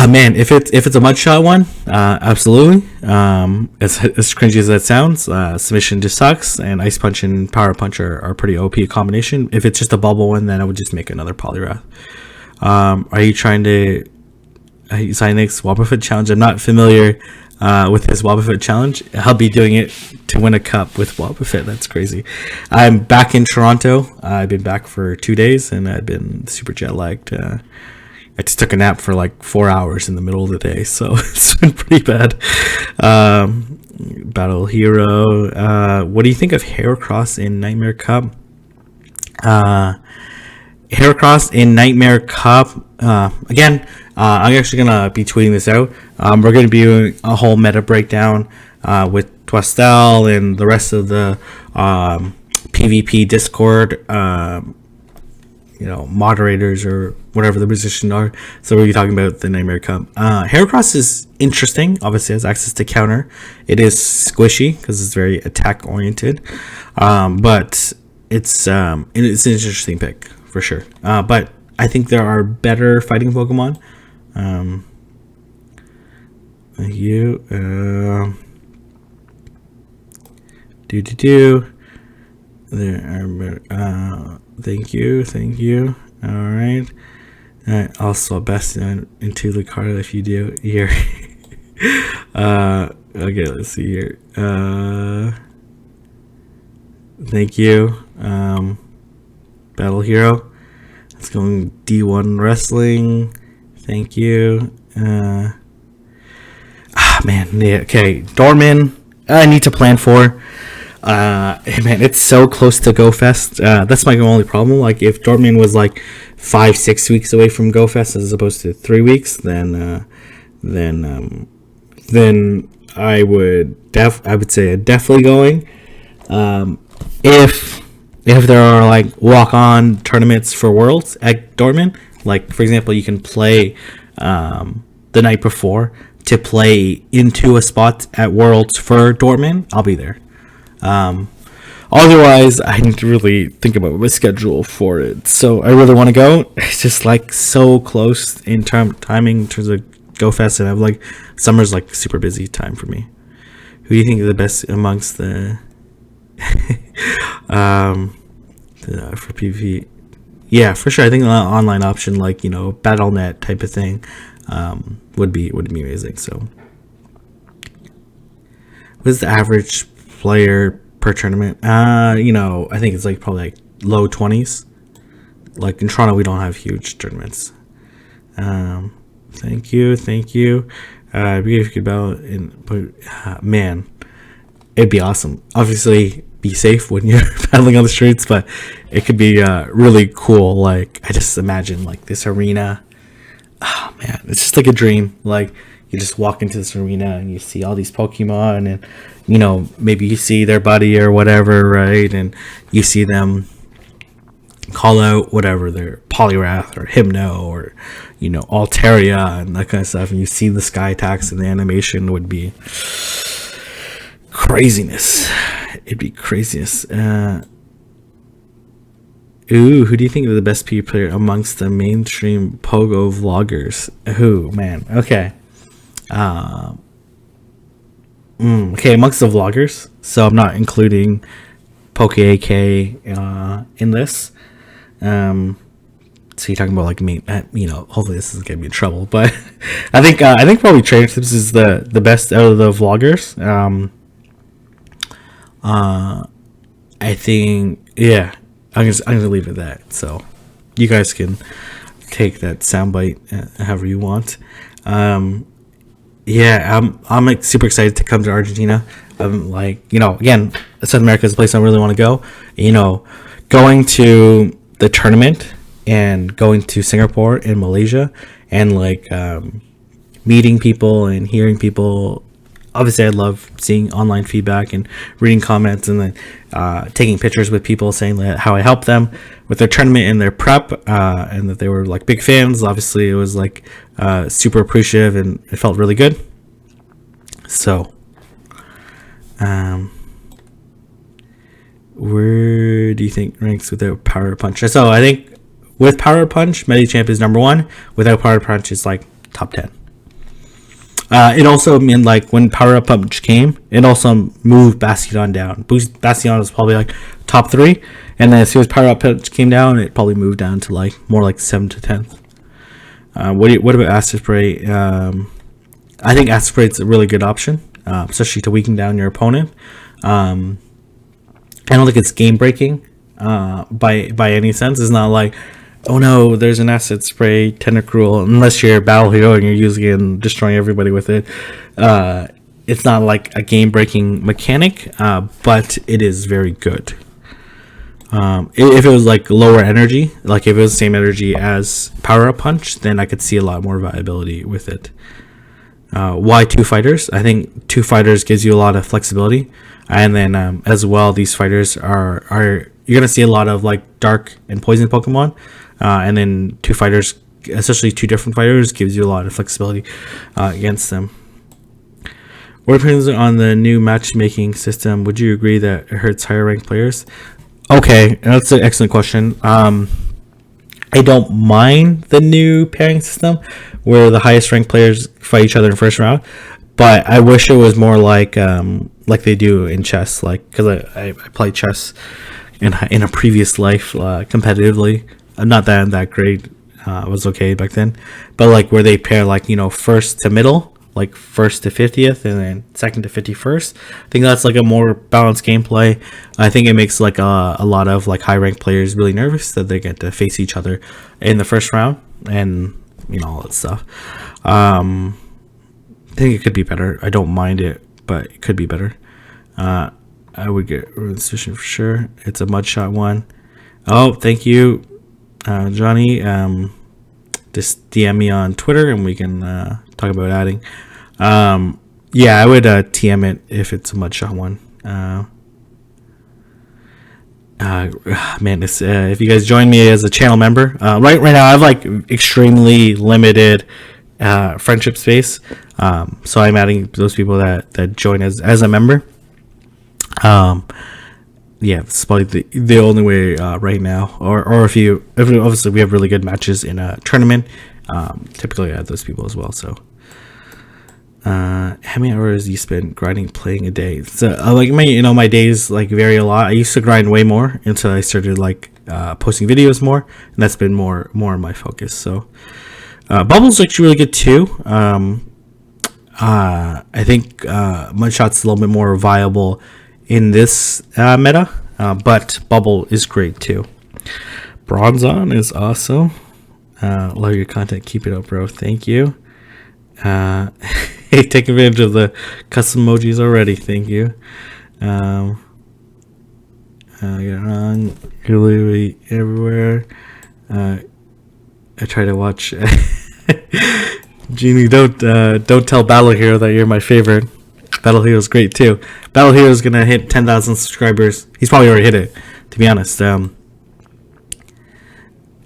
man, if it's a mudshot one, absolutely. As cringy as that sounds, submission just sucks, and Ice Punch and Power Punch are pretty OP combination. If it's just a bubble one, then I would just make another Poliwrath. Are you trying to sign next Wobbuffet challenge? I'm not familiar with his Wobbuffet challenge. I'll be doing it to win a cup with Wobbuffet. That's crazy. I'm back in Toronto. I've been back for 2 days, and I've been super jet lagged. I just took a nap for like 4 hours in the middle of the day, so it's been pretty bad. Battle Hero. What do you think of Heracross in Nightmare Cup? Heracross in Nightmare Cup. Again, I'm actually gonna be tweeting this out. We're gonna be doing a whole meta breakdown with Twastel and the rest of the PvP Discord, moderators or whatever the positions are. So we'll be talking about the Nightmare Cup. Heracross is interesting. Obviously, has access to counter. It is squishy because it's very attack oriented, but it's an interesting pick for sure. But I think there are better fighting Pokemon. There are thank you. All right. Also, best into the card if you do here. Okay, let's see here. Thank you. Battle Hero. Let's go D1 Wrestling. Thank you. Man. Yeah, okay. Dorman. I need to plan for. Man, it's so close to Go Fest. That's my only problem. Like, if Dortmund was like 5-6 weeks away from Go Fest as opposed to 3 weeks, then I would say definitely going. If there are like walk-on tournaments for Worlds at Dortmund, like for example, you can play the night before to play into a spot at Worlds for Dortmund, I'll be there. Otherwise, I need to really think about my schedule for it. So I really want to go. It's just like so close in timing in terms of Go Fest, and I'm like summer's like super busy time for me. Who do you think is the best amongst the for PvP? Yeah, for sure. I think an online option like BattleNet type of thing would be amazing. So, what is the average player per tournament? I think it's like probably like low 20s. Like in Toronto, we don't have huge tournaments. Thank you. If you could battle man, it'd be awesome. Obviously, be safe when you're battling on the streets, but it could be really cool. Like, I just imagine like this arena. Oh man, it's just like a dream. Like, you just walk into this arena and you see all these Pokemon, and maybe you see their buddy or whatever, right? And you see them call out whatever, their Poliwrath or Hypno or Altaria and that kind of stuff, and you see the sky attacks, and the animation would be craziness. It'd be craziness. Who do you think is the best PvP player amongst the mainstream Pogo vloggers? Who, man? Okay. Okay, amongst the vloggers. So I'm not including PokeAK in this. So you're talking about like me, hopefully this isn't gonna be in trouble, but I think probably Trainer Tips is the best out of the vloggers. I think, yeah, I'm gonna leave it at that. So you guys can take that soundbite however you want. Yeah, I'm like super excited to come to Argentina. I'm like, again, South America is a place I really want to go. Going to the tournament and going to Singapore and Malaysia and like meeting people and hearing people. Obviously, I love seeing online feedback and reading comments, and then taking pictures with people saying that how I helped them with their tournament and their prep, and that they were like big fans. Obviously, it was like super appreciative, and it felt really good. So, where do you think ranks without Power Punch? So I think with Power Punch, Medichamp is number 1. Without Power Punch, it's like top 10. It also meant like when Power Punch came, it also moved Bastion down. Bastion was probably like top 3, and then as soon as Power Punch came down, it probably moved down to like more like 7th to 10th. What about Acid Spray? I think Acid Spray is a really good option, especially to weaken down your opponent. I don't think it's game breaking by any sense. It's not like oh no, there's an acid spray tentacruel. Unless you're battle hero and you're using it and destroying everybody with it, it's not like a game breaking mechanic, but it is very good. If it was like lower energy, like if it was the same energy as power up punch, then I could see a lot more viability with it. Why two fighters? I think two fighters gives you a lot of flexibility, and then as well, these fighters are you're gonna see a lot of like dark and poison Pokemon, and then two fighters, especially two different fighters, gives you a lot of flexibility against them. What opinions on the new matchmaking system? Would you agree that it hurts higher ranked players? Okay, that's an excellent question. I don't mind the new pairing system where the highest ranked players fight each other in first round, but I wish it was more like they do in chess. Like, because I played chess in a previous life competitively. Not that I'm that great. I was okay back then, but like where they pair like first to middle, like first to 50th and then second to 51st. I think that's like a more balanced gameplay. I think it makes like a lot of like high ranked players really nervous that they get to face each other in the first round and all that stuff. I think it could be better. I don't mind it, but it could be better. I would get Ruin Station for sure. It's a mudshot one. Oh, thank you, Johnny. Just DM me on Twitter and we can talk about adding. Yeah, I would TM it if it's a mudshot one. Man, if you guys join me as a channel member, right now I have like extremely limited friendship space. So I'm adding those people that join as a member. Yeah, it's probably the only way right now. Or if obviously we have really good matches in a tournament, typically I add those people as well. So, how many hours do you spend grinding, playing a day? So, like my days like vary a lot. I used to grind way more until I started like posting videos more, and that's been more my focus. So, Bubble's actually really good too. I think Mudshot's a little bit more viable in this meta, but Bubble is great too. Bronzon is awesome. Love your content. Keep it up, bro. Thank you. Hey, take advantage of the custom emojis already. Thank you. You're on. You're literally everywhere. I try to watch. Genie, don't tell Battle Hero that you're my favorite. Battle Hero's great too. Battle Hero's gonna hit 10,000 subscribers. He's probably already hit it, to be honest.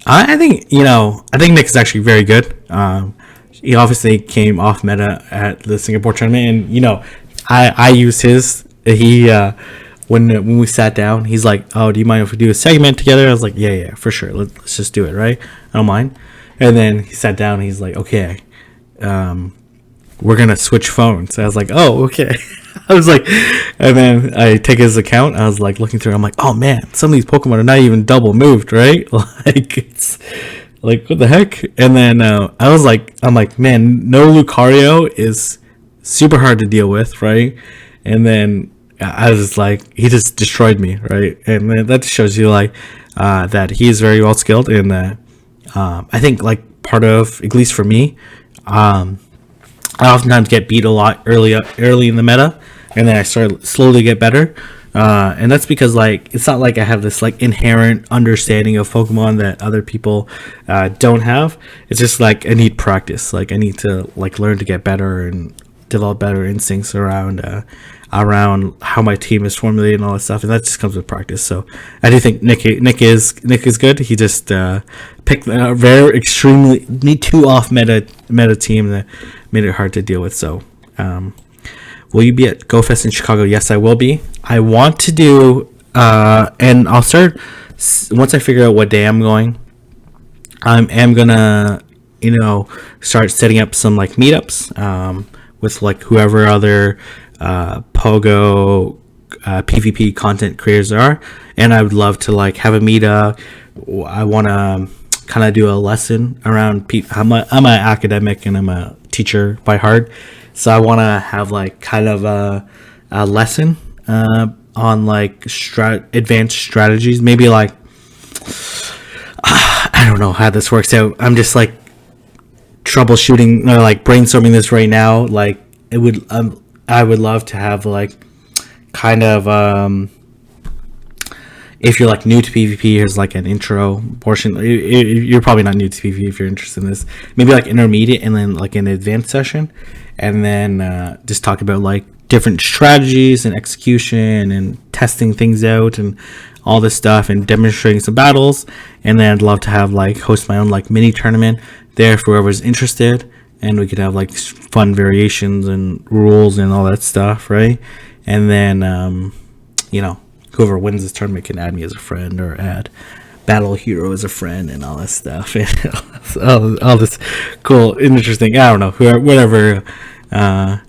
I think Nick is actually very good. He obviously came off meta at the Singapore tournament, and I used his. He when we sat down, he's like, "Oh, do you mind if we do a segment together?" I was like, "Yeah, for sure. Let's just do it, right? I don't mind." And then he sat down. And he's like, "Okay, we're gonna switch phones." I was like, "Oh, okay." I was like, and then I take his account. I was like looking through. I'm like, "Oh man, some of these Pokemon are not even double moved, right?" Like it's like what the heck? And then I'm like, man, no Lucario is super hard to deal with, right? And then I was like, he just destroyed me, right? And then that shows you like that he is very well skilled, and I think like part of, at least for me, I oftentimes get beat a lot early in the meta, and then I start slowly get better. And that's because like it's not like I have this like inherent understanding of Pokemon that other people don't have. It's just like I need practice. Like I need to like learn to get better and develop better instincts around how my team is formulated and all that stuff, and that just comes with practice. So I do think Nick is good. He just picked a very extremely too off meta team that made it hard to deal with. So will you be at GoFest in Chicago? Yes, I will be. I want to do and I'll start once I figure out what day I'm going. I am gonna start setting up some like meetups with like whoever other Pogo PvP content creators are, and I would love to like have a meetup. I want to kind of do a lesson around I'm an academic and I'm a teacher by heart, so I want to have like kind of a lesson on like advanced strategies, maybe like I don't know how this works out. I'm just like troubleshooting or like brainstorming this right now. Like it would, I would love to have like kind of if you're like new to PvP, here's like an intro portion. You're probably not new to PvP if you're interested in this. Maybe like intermediate and then like an advanced session, and then just talk about like different strategies and execution and testing things out and all this stuff and demonstrating some battles. And then I'd love to have like host my own like mini tournament there for whoever's interested, and we could have like fun variations and rules and all that stuff, right? And then whoever wins this tournament can add me as a friend or add Battle Hero as a friend and all that stuff. And all this cool, interesting, I don't know, whatever, at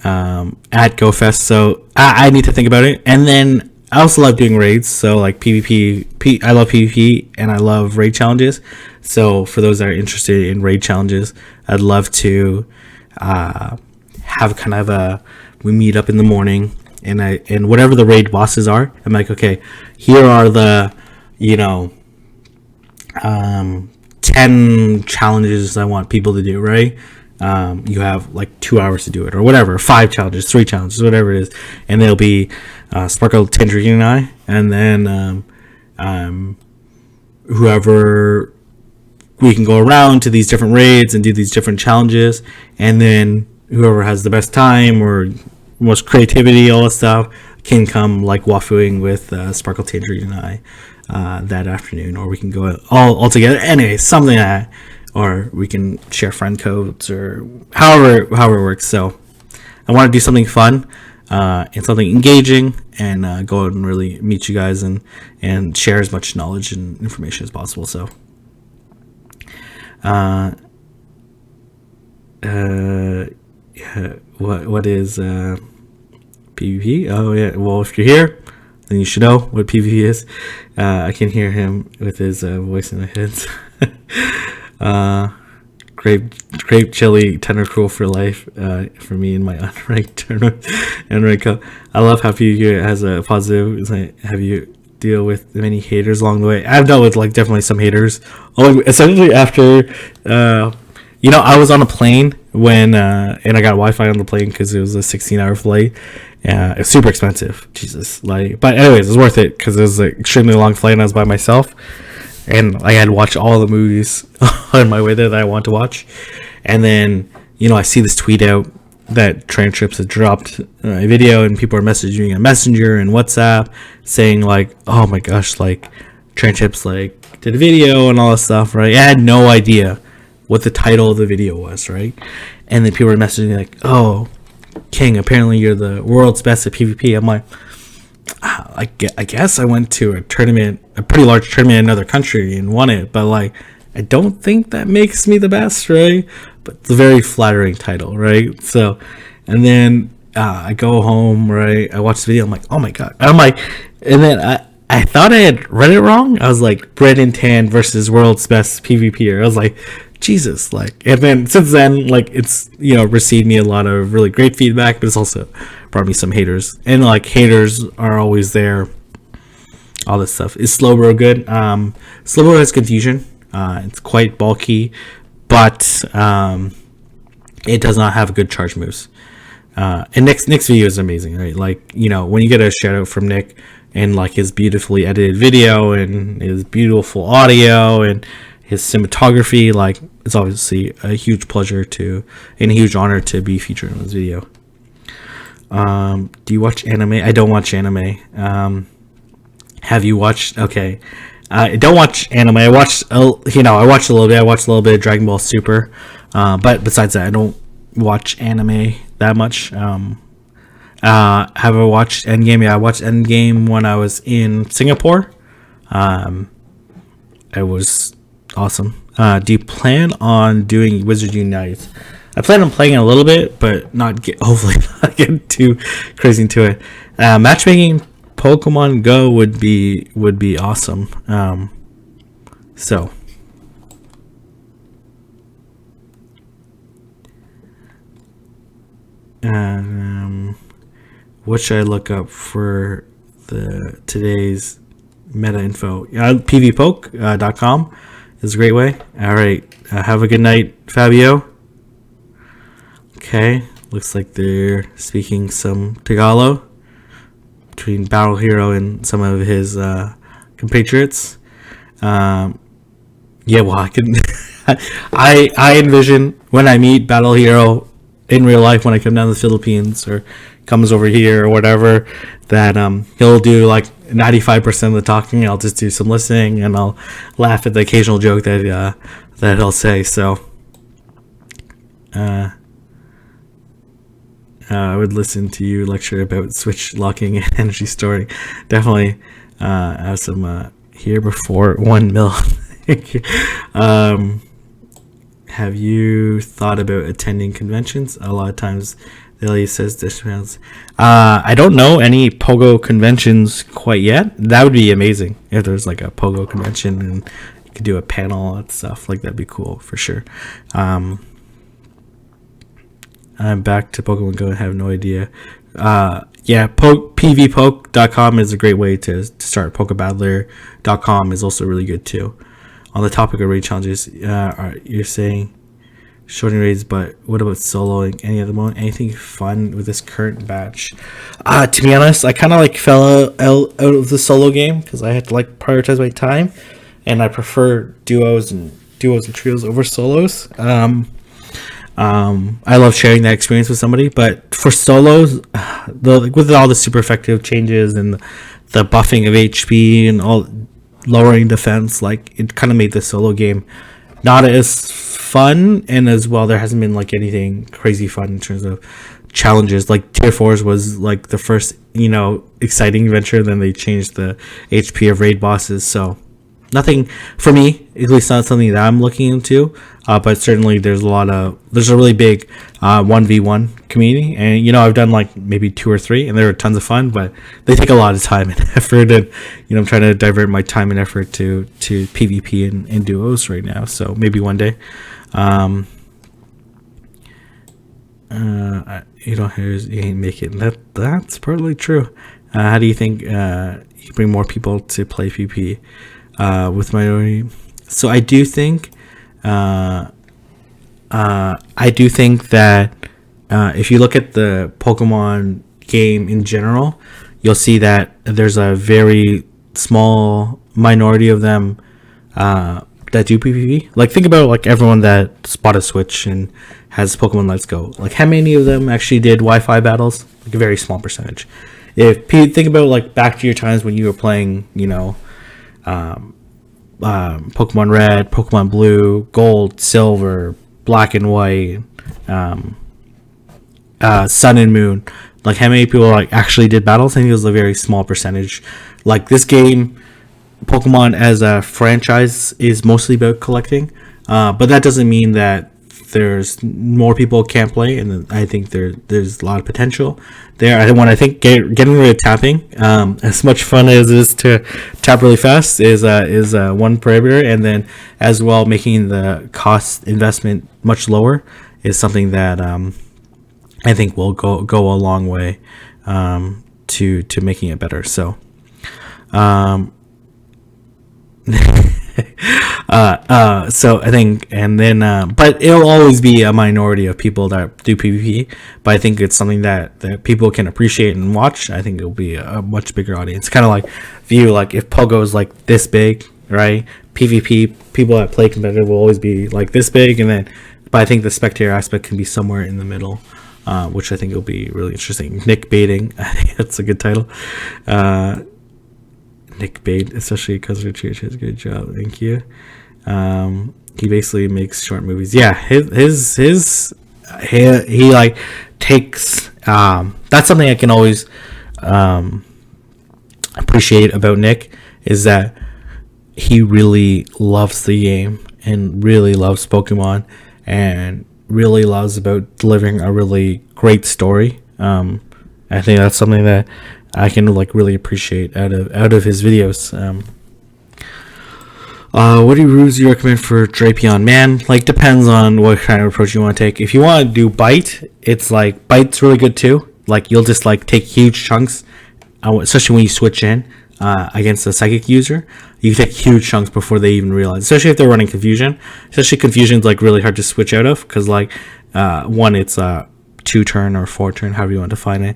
GoFest. So I need to think about it. And then I also love doing raids. So like PvP, I love PvP and I love raid challenges. So for those that are interested in raid challenges, I'd love to have kind of we meet up in the morning, and whatever the raid bosses are, I'm like, okay, here are the 10 challenges I want people to do, right? You have like 2 hours to do it or whatever, 5 challenges, 3 challenges, whatever it is, and they'll be Sparkle, Tangerine, and I, and then whoever, we can go around to these different raids and do these different challenges, and then whoever has the best time or most creativity, all that stuff, can come like waffling with Sparkle, Tangerine, and I that afternoon, or we can go all together. Anyway, something like that, or we can share friend codes, or however it works. So I want to do something fun and something engaging, and go out and really meet you guys and share as much knowledge and information as possible. So what is PvP? Oh yeah, well, if you're here, then you should know what PvP is. I can hear him with his voice in my head. Grape chili tender cruel for life for me in my unranked tournament and rank up. I love how PvP has a positive. It's like, have you deal with many haters along the way? I've dealt with like definitely some haters. Essentially after I was on a plane when and I got Wi-Fi on the plane because it was a 16-hour flight. It's super expensive, Jesus. But anyways, it was worth it because it was an extremely long flight and I was by myself, and I had to watch all the movies on my way there that I want to watch. And then I see this tweet out that Transcripts had dropped a video, and people are messaging me on Messenger and WhatsApp saying like, oh my gosh, like Transcripts like did a video and all this stuff, right? I had no idea what the title of the video was, right? And then people were messaging me like, oh, King, apparently you're the world's best at PvP. I'm like, I guess I went to a pretty large tournament in another country and won it, but like, I don't think that makes me the best, right? But it's a very flattering title, right? So, and then I go home, right? I watch the video. I'm like, oh my God. I'm like, and then I thought I had read it wrong. I was like, Brendan Tan versus world's best PvPer. I was like, Jesus, like, and then since then, like, it's received me a lot of really great feedback, but it's also brought me some haters, and like haters are always there. All this stuff. Is Slowbro good? Slowbro has confusion. It's quite bulky, but it does not have good charge moves. And Nick's video is amazing, right? Like, when you get a shout out from Nick and like his beautifully edited video and his beautiful audio and his cinematography, like, it's obviously a huge pleasure and a huge honor to be featured in this video. Do you watch anime? I don't watch anime. Have you watched? Okay, I don't watch anime. I watched I watched a little bit. I watched a little bit of Dragon Ball Super, but besides that, I don't watch anime that much. Have I watched Endgame? Yeah, I watched Endgame when I was in Singapore. It was awesome. Do you plan on doing Wizard Unite? I plan on playing it a little bit, but hopefully not get too crazy into it. Matchmaking Pokémon GO would be awesome. What should I look up for today's meta info? PvPoke.com. is a great way. All right. Have a good night, Fabio. Okay. Looks like they're speaking some Tagalog between Battle Hero and some of his compatriots. Yeah, well, I can. I envision when I meet Battle Hero in real life when I come down to the Philippines or comes over here or whatever, that he'll do like 95% of the talking. I'll just do some listening and I'll laugh at the occasional joke that he'll say. So I would listen to you lecture about switch locking and energy storing. Definitely have some here before 1 mil. Have you thought about attending conventions? A lot of times, Lily says this. I don't know any Pogo conventions quite yet. That would be amazing if there's like a Pogo convention and you could do a panel and stuff. Like that'd be cool for sure. I'm back to Pokemon Go and have no idea. PvPoke.com is a great way to start. PokeBattler.com is also really good too. On the topic of raid challenges, you're saying shorting raids, but what about soloing? Any other moment? Anything fun with this current batch? To be honest, I kind of like fell out of the solo game because I had to like prioritize my time, and I prefer duos and trios over solos. I love sharing that experience with somebody, but for solos, with all the super effective changes and the buffing of HP and all lowering defense, like it kind of made the solo game not as fun, and as well there hasn't been like anything crazy fun in terms of challenges. Like tier 4s was like the first exciting adventure, then they changed the HP of raid bosses, so nothing for me, at least not something that I'm looking into, but certainly there's a really big 1v1 community, and I've done like maybe 2 or 3 and they're tons of fun, but they take a lot of time and effort, and I'm trying to divert my time and effort to PvP and duos right now, so maybe one day. You ain't make it. That's partly true. How do you think you bring more people to play PvP with minority? So I do think that if you look at the Pokemon game in general, you'll see that there's a very small minority of them that do PvP. Like think about like everyone that bought a Switch and has Pokemon Let's Go. Like how many of them actually did Wi-Fi battles? Like a very small percentage. If you think about like back to your times when you were playing, Pokemon Red, Pokemon Blue, Gold, Silver, Black and White, Sun and Moon, like how many people like actually did battles? I think it was a very small percentage. Like this game, Pokemon as a franchise is mostly about collecting, but that doesn't mean that there's more people can't play, and I think there's a lot of potential there. I think getting rid of tapping, as much fun as it is to tap really fast, is one parameter, and then as well making the cost investment much lower is something that I think will go a long way to making it better. So. So I think, and then, but it'll always be a minority of people that do PvP, but I think it's something that people can appreciate and watch. I think it'll be a much bigger audience. Kind of like view, like if Pogo is like this big, right? PvP, people that play competitive will always be like this big, and then, but I think the spectator aspect can be somewhere in the middle, which I think will be really interesting. Nick Baiting, I think that's a good title. Nick Bait, especially because of Church, has a good job. Thank you. He basically makes short movies. Yeah, he like takes. That's something I can always appreciate about Nick, is that he really loves the game and really loves Pokemon and really loves about delivering a really great story. I think that's something that I can like really appreciate out of his videos. What rules do you recommend for Drapion? Man, like depends on what kind of approach you want to take. If you want to do bite, it's like bite's really good too. Like you'll just like take huge chunks, especially when you switch in. against a psychic user, you take huge chunks before they even realize, especially if they're running confusion. Especially confusion's like really hard to switch out of, because like one, it's a 2-turn or 4-turn, however you want to define it,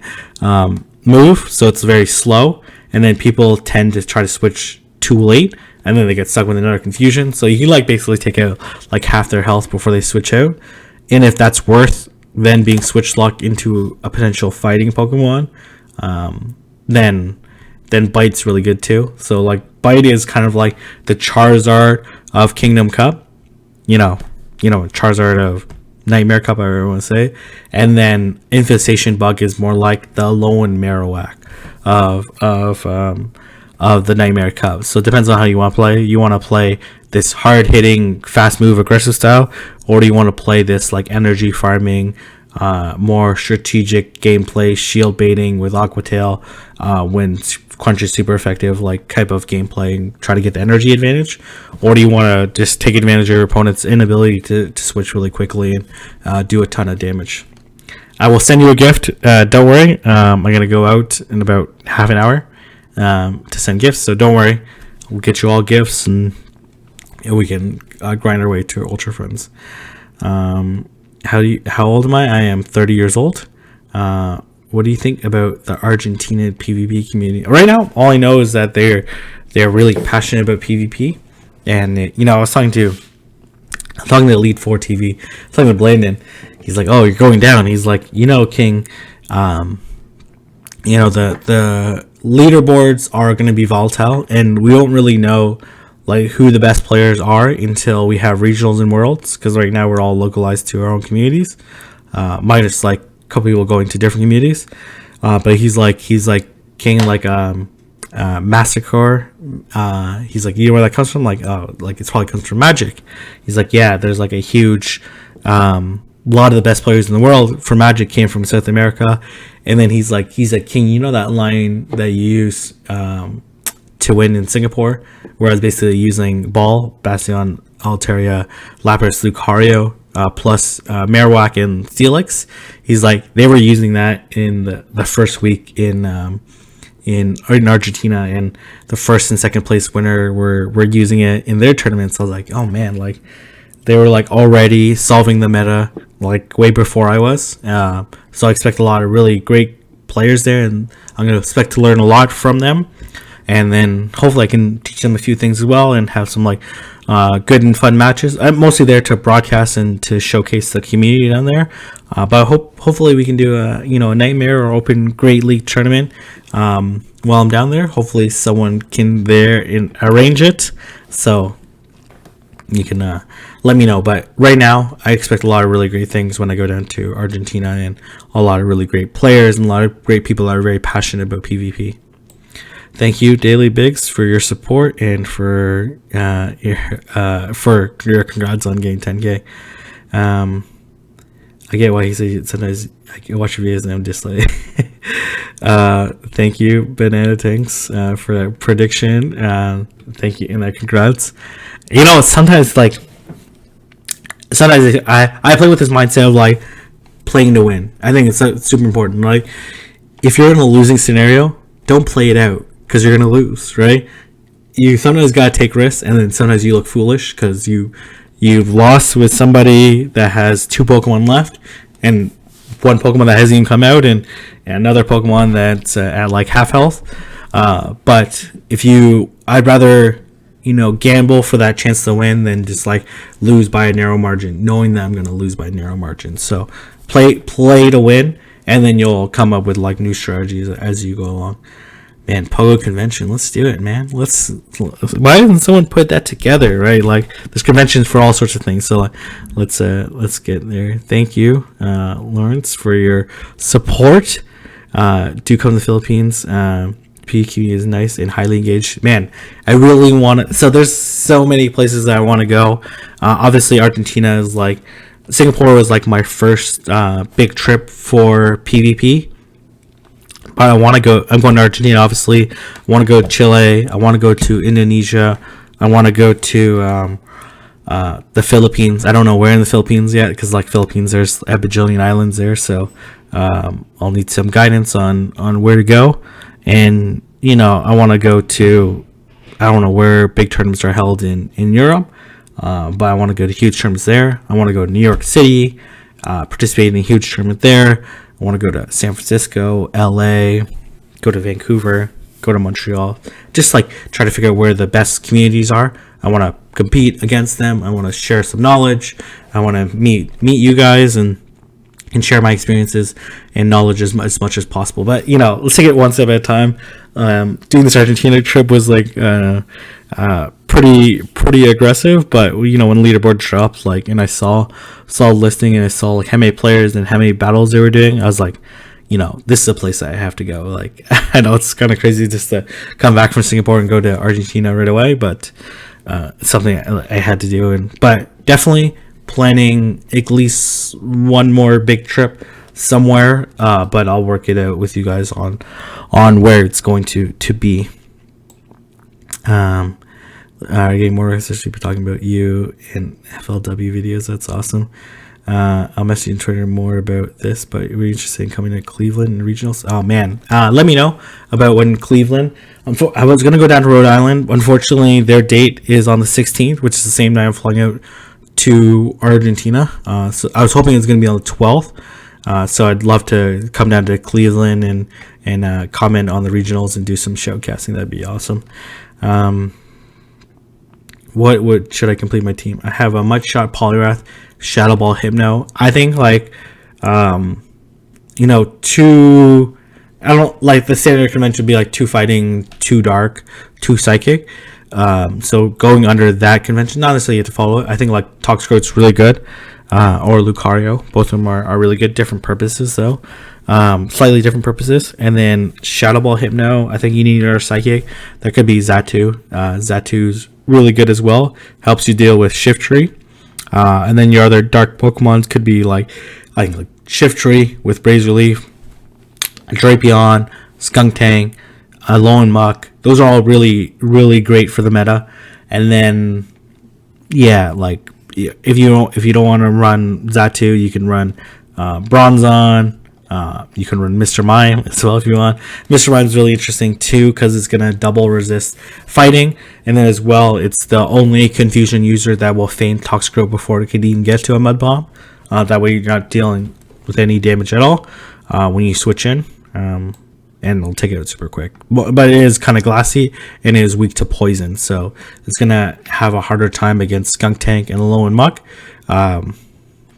move, so it's very slow, and then people tend to try to switch too late, and then they get stuck with another confusion. So you can like basically take out like half their health before they switch out, and if that's worth then being switch locked into a potential fighting Pokemon, then Bite's really good too. So like Bite is kind of like the Charizard of Kingdom Cup, you know, Charizard of Nightmare Cup, I want to say, and then Infestation Bug is more like the Lone Marowak of the Nightmare Cup. So it depends on how you want to play. You want to play this hard hitting, fast move, aggressive style, or do you want to play this like energy farming, more strategic gameplay, shield baiting with Aqua Tail, when Crunch is super effective, like type of gameplay, and try to get the energy advantage? Or do you want to just take advantage of your opponent's inability to switch really quickly and do a ton of damage? I will send you a gift. Don't worry. I'm going to go out in about half an hour to send gifts, so don't worry. We'll get you all gifts, and we can grind our way to Ultra Friends. How old am I? I am 30 years old. What do you think about the Argentina PvP community? Right now, all I know is that they're really passionate about PvP. And I was talking to Elite 4 TV, talking to Blandon. He's like, "Oh, you're going down." He's like, King, the leaderboards are going to be volatile, and we don't really know like who the best players are until we have regionals and worlds, because right now we're all localized to our own communities, minus like a couple people going to different communities, but he's like King, like Massacre, he's like, you know where that comes from? Like, oh, like it probably comes from Magic. He's like, yeah, there's like a huge lot of the best players in the world for Magic came from South America. And then he's like, King, you know that line that you use to win in Singapore, where I was basically using Ball, Bastion, Altaria, Lapras, Lucario, plus Marowak and Steelix. He's like, they were using that in the first week in Argentina, and the first and second place winner were using it in their tournaments. I was like, oh man, like they were like already solving the meta like way before I was. So I expect a lot of really great players there, and I'm going to expect to learn a lot from them. And then hopefully I can teach them a few things as well, and have some like good and fun matches. I'm mostly there to broadcast and to showcase the community down there. But hopefully we can do a Nightmare or Open Great League tournament while I'm down there. Hopefully someone can arrange it, so you can let me know. But right now I expect a lot of really great things when I go down to Argentina, and a lot of really great players and a lot of great people that are very passionate about PvP. Thank you, Daily Biggs, for your support and for your congrats on getting 10K. I get why he says sometimes I can watch your videos and I'm just like, thank you, Banana Tanks, for that prediction. Thank you, and that congrats. Sometimes I play with this mindset of like playing to win. I think it's super important. Like if you're in a losing scenario, don't play it out, because you're gonna lose, right? You sometimes gotta take risks, and then sometimes you look foolish because you've lost with somebody that has 2 Pokemon left, and one Pokemon that hasn't even come out, and another Pokemon that's at like half health. But I'd rather gamble for that chance to win than just like lose by a narrow margin, knowing that I'm gonna lose by a narrow margin. So play to win, and then you'll come up with like new strategies as you go along. Man, Pogo convention, let's do it, man. Why doesn't someone put that together, right? Like there's conventions for all sorts of things, so let's get there. Thank you, Lawrence, for your support. Do come to the Philippines. PQ is nice and highly engaged. Man, I really want to. So there's so many places that I want to go. Obviously, Argentina is like, Singapore was like my first big trip for PvP. But I want to go. I'm going to Argentina, obviously. I want to go to Chile. I want to go to Indonesia. I want to go to the Philippines. I don't know where in the Philippines yet, because like Philippines, there's a bajillion islands there. So I'll need some guidance on where to go. And I want to go to, I don't know where big tournaments are held in Europe, but I want to go to huge tournaments there. I want to go to New York City, participate in a huge tournament there. I want to go to San Francisco, LA, go to Vancouver, go to Montreal. Just like try to figure out where the best communities are. I want to compete against them. I want to share some knowledge. I want to meet you guys and share my experiences and knowledge as much as possible. But let's take it one step at a time. Doing this Argentina trip was like pretty aggressive, but when leaderboard dropped, like, and I saw a listing and I saw like how many players and how many battles they were doing, I was like, this is a place that I have to go. Like, I know it's kind of crazy just to come back from Singapore and go to Argentina right away, but it's something I had to do. But definitely planning at least one more big trip somewhere, but I'll work it out with you guys on where it's going to be. Getting more especially talking about you and FLW videos. That's awesome. I'll message you on Twitter more about this, but we're interested in coming to Cleveland and regionals. Oh man, let me know about when Cleveland. I was gonna go down to Rhode Island. Unfortunately, their date is on the 16th, which is the same night I'm flying out to Argentina. So I was hoping it's gonna be on the 12th. So I'd love to come down to Cleveland and comment on the regionals and do some showcasing. That'd be awesome. Should I complete my team? I have a Mud Shot, Polyrath, Shadow Ball, Hypno. I think like, two. I don't like the standard convention would be like 2 fighting, 2 dark, 2 psychic. So going under that convention, not necessarily you have to follow it. I think like Toxicroak's really good, or Lucario. Both of them are really good. Different purposes though, slightly different purposes. And then Shadow Ball, Hypno. I think you need another psychic. That could be Xatu. Xatu's really good as well. Helps you deal with Shiftry. And then your other dark Pokemons could be like Shiftry with Razor Leaf, Drapion, Skuntank, Alolan Muck. Those are all really, really great for the meta. And then, like if you don't want to run Xatu, you can run Bronzong. You can run Mr. Mime as well if you want. Mr. Mime is really interesting too because it's gonna double resist fighting, and then as well, it's the only confusion user that will feign Toxicroak before it can even get to a Mud Bomb. That way, you're not dealing with any damage at all when you switch in. And it'll take it out super quick, but it is kind of glassy and it is weak to poison, so it's gonna have a harder time against Skuntank and Alolan Muck.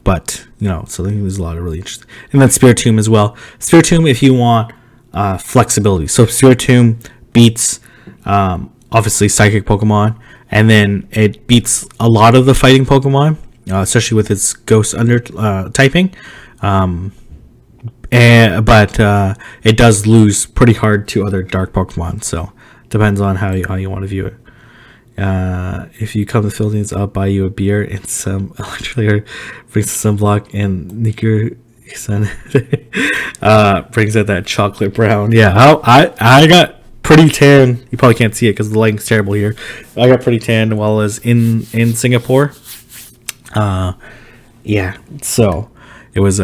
But so I think there's a lot of really interesting, and then Spiritomb as well. Spiritomb if you want flexibility. So Spiritomb beats obviously Psychic Pokemon, and then it beats a lot of the fighting Pokemon, especially with its Ghost under typing. But it does lose pretty hard to other dark Pokemon, so depends on how you want to view it. If you come to the Philippines, I'll buy you a beer and some electrolyte, brings some sunblock, and Nicker son brings out that chocolate brown. Yeah, I got pretty tan. You probably can't see it because the lighting's terrible here. I got pretty tan while I was in Singapore. So it was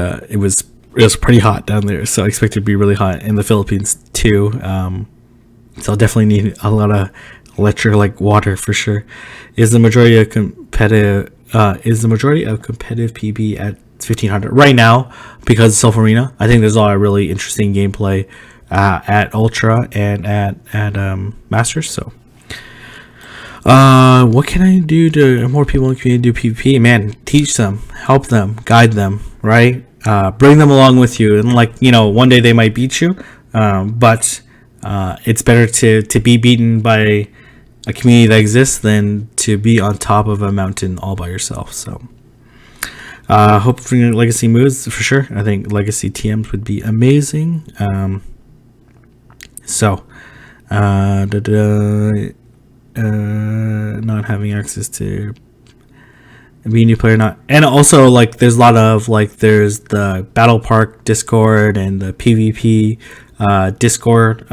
pretty hot down there, so I expect it to be really hot in the Philippines too. So I'll definitely need a lot of electrolyte water for sure. Is the majority of competitive PB at 1500 right now because of Self Arena? I think there's a lot of really interesting gameplay at Ultra and at Masters. So what can I do to more people in the community do PvP? Man, teach them, help them, guide them, right? Bring them along with you, and one day they might beat you, but it's better to be beaten by a community that exists than to be on top of a mountain all by yourself. So hope for legacy moves for sure. I think legacy TMs would be amazing. Not having access to be a new player, not, and also there's a lot of there's the Battle Park Discord and the PvP Discord,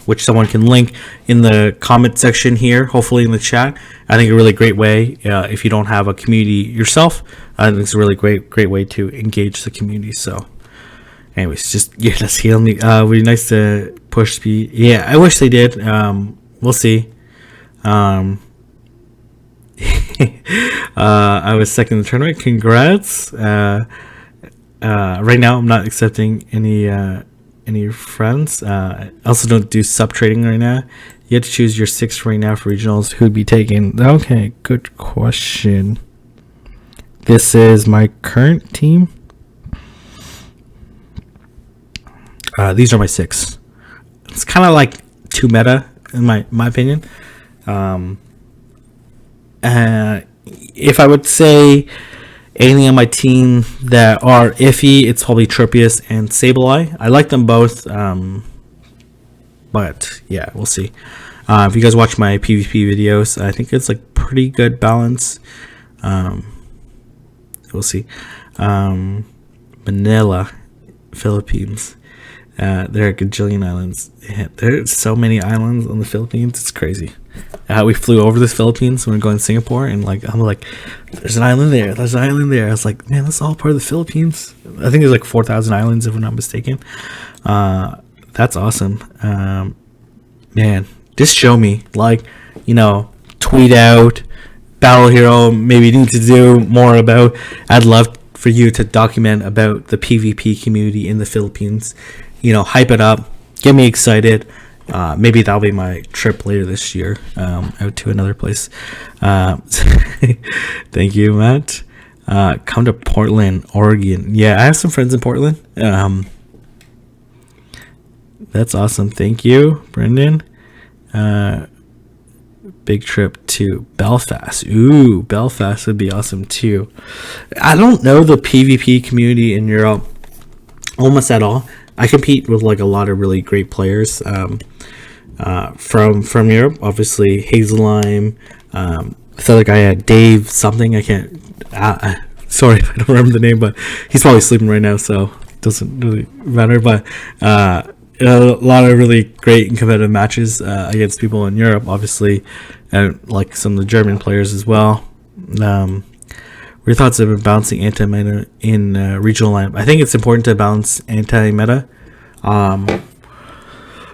which someone can link in the comment section here, hopefully in the chat. I think a really great way, if you don't have a community yourself, I think it's a really great way to engage the community. So anyways, just let's heal me. Would be nice to put push speed. Yeah, I wish they did. We'll see. I was second in the tournament. Congrats. Right now, I'm not accepting any friends. I also don't do sub trading right now. You have to choose your 6 right now for regionals. Who'd be taken? Okay, good question. This is my current team. These are my 6. It's kind of like too meta in my opinion. If I would say anything on my team that are iffy, it's probably Tropius and Sableye. I like them both, but yeah, we'll see. If you guys watch my PvP videos, I think it's like pretty good balance. We'll see. Manila, Philippines. There are a gajillion islands. There's so many islands on the Philippines. It's crazy. We flew over the Philippines when we were going to Singapore, and I'm like, there's an island there. There's an island there. I was like, man, that's all part of the Philippines. I think there's like 4,000 islands if I'm not mistaken. That's awesome. Man, just show me, like, tweet out Battle Hero. Maybe you need to do more about. I'd love for you to document about the PvP community in the Philippines. Hype it up, get me excited. Maybe that'll be my trip later this year, out to another place. Thank you, Matt. Come to Portland, Oregon. Yeah, I have some friends in Portland. That's awesome. Thank you, Brendan. Big trip to Belfast. Ooh, Belfast would be awesome too. I don't know the PvP community in Europe almost at all. I compete with like a lot of really great players from Europe. Obviously, Hazelime. The other guy had Dave something. I can't. Sorry if I don't remember the name, but he's probably sleeping right now, so it doesn't really matter. But a lot of really great and competitive matches against people in Europe, obviously, and like some of the German players as well. Your thoughts of balancing anti-meta in regional lineup? I think it's important to balance anti-meta. To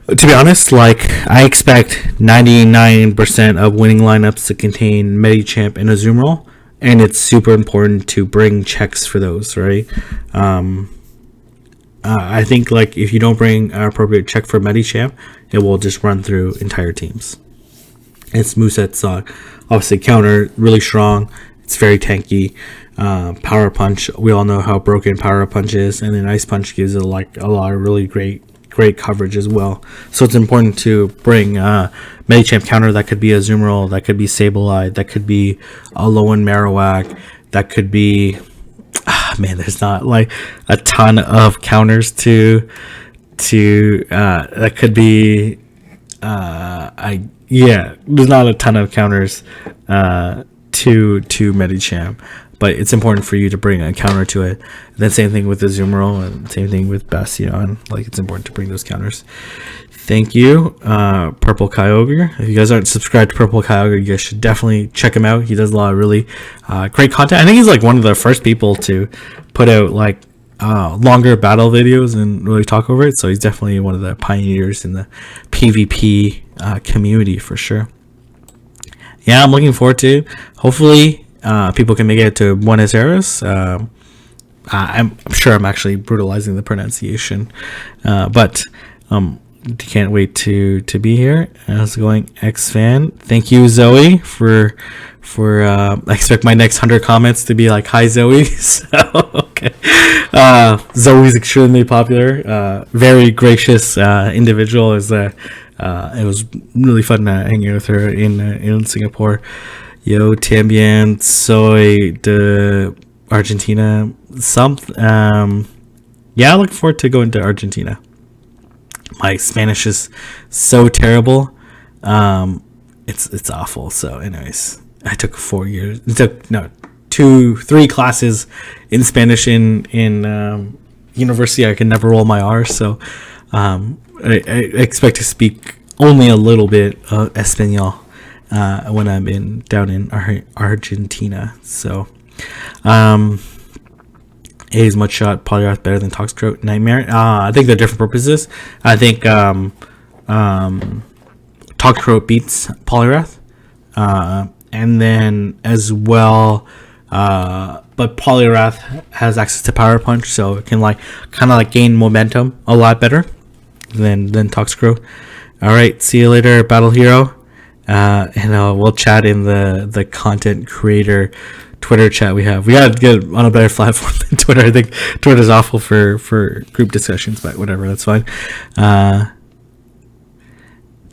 be honest, like, I expect 99% of winning lineups to contain Medichamp and Azumarill, and it's super important to bring checks for those, right? I think, like, if you don't bring an appropriate check for Medichamp, it will just run through entire teams. Its moveset's obviously counter, really strong. It's very tanky. Power Punch, we all know how broken Power Punch is, and then Ice Punch gives it like a lot of really great coverage as well. So it's important to bring Medichamp counter. That could be a Azumarill, that could be Sableye, that could be a Alolan Marowak, that could be there's not like a ton of counters to that could be there's not a ton of counters to Medichamp, but it's important for you to bring a counter to it. And then same thing with the Azumarill, and same thing with Bastion. Like, it's important to bring those counters. Thank you, Purple Kyogre. If you guys aren't subscribed to Purple Kyogre, you guys should definitely check him out. He does a lot of really great content. I think he's like one of the first people to put out like longer battle videos and really talk over it. So he's definitely one of the pioneers in the PvP community for sure. Yeah, I'm looking forward to it. Hopefully people can make it to Buenos Aires. I'm sure I'm actually brutalizing the pronunciation, but can't wait to be here. How's it going, X-Fan? Thank you, Zoe, for I expect my next 100 comments to be like, hi, Zoe. So, okay. Zoe's extremely popular, very gracious individual. It was really fun hanging out with her in Singapore. Yo, Tambien, soy de Argentina. Yeah, I look forward to going to Argentina. My Spanish is so terrible. It's awful. So anyways, I took 4 years. It took 3 classes in Spanish in university. I can never roll my R. So I expect to speak only a little bit of Espanol when I'm down in Argentina. So A's Mudshot, Polyrath better than Toxicroak, Nightmare. I think they're different purposes. I think Toxicroak beats Poliwrath, and then as well. But Poliwrath has access to Power Punch, so it can like kind of like gain momentum a lot better than Toxicroak. All right, see you later, Battle Hero, and we'll chat in the content creator Twitter chat we have. We gotta get on a better platform than Twitter. I think Twitter's awful for group discussions, but whatever, that's fine. To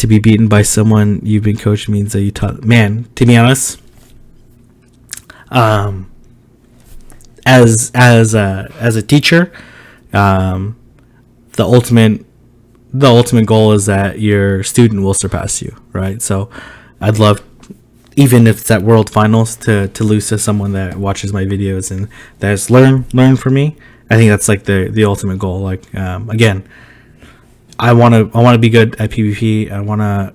be beaten by someone you've been coached means that you taught. Man, to be honest, as a teacher, the ultimate goal is that your student will surpass you, right? So I'd love, even if it's at world finals, to lose to someone that watches my videos and that's learn from me. I think that's like the ultimate goal. Like, again, I want to be good at PvP. I want to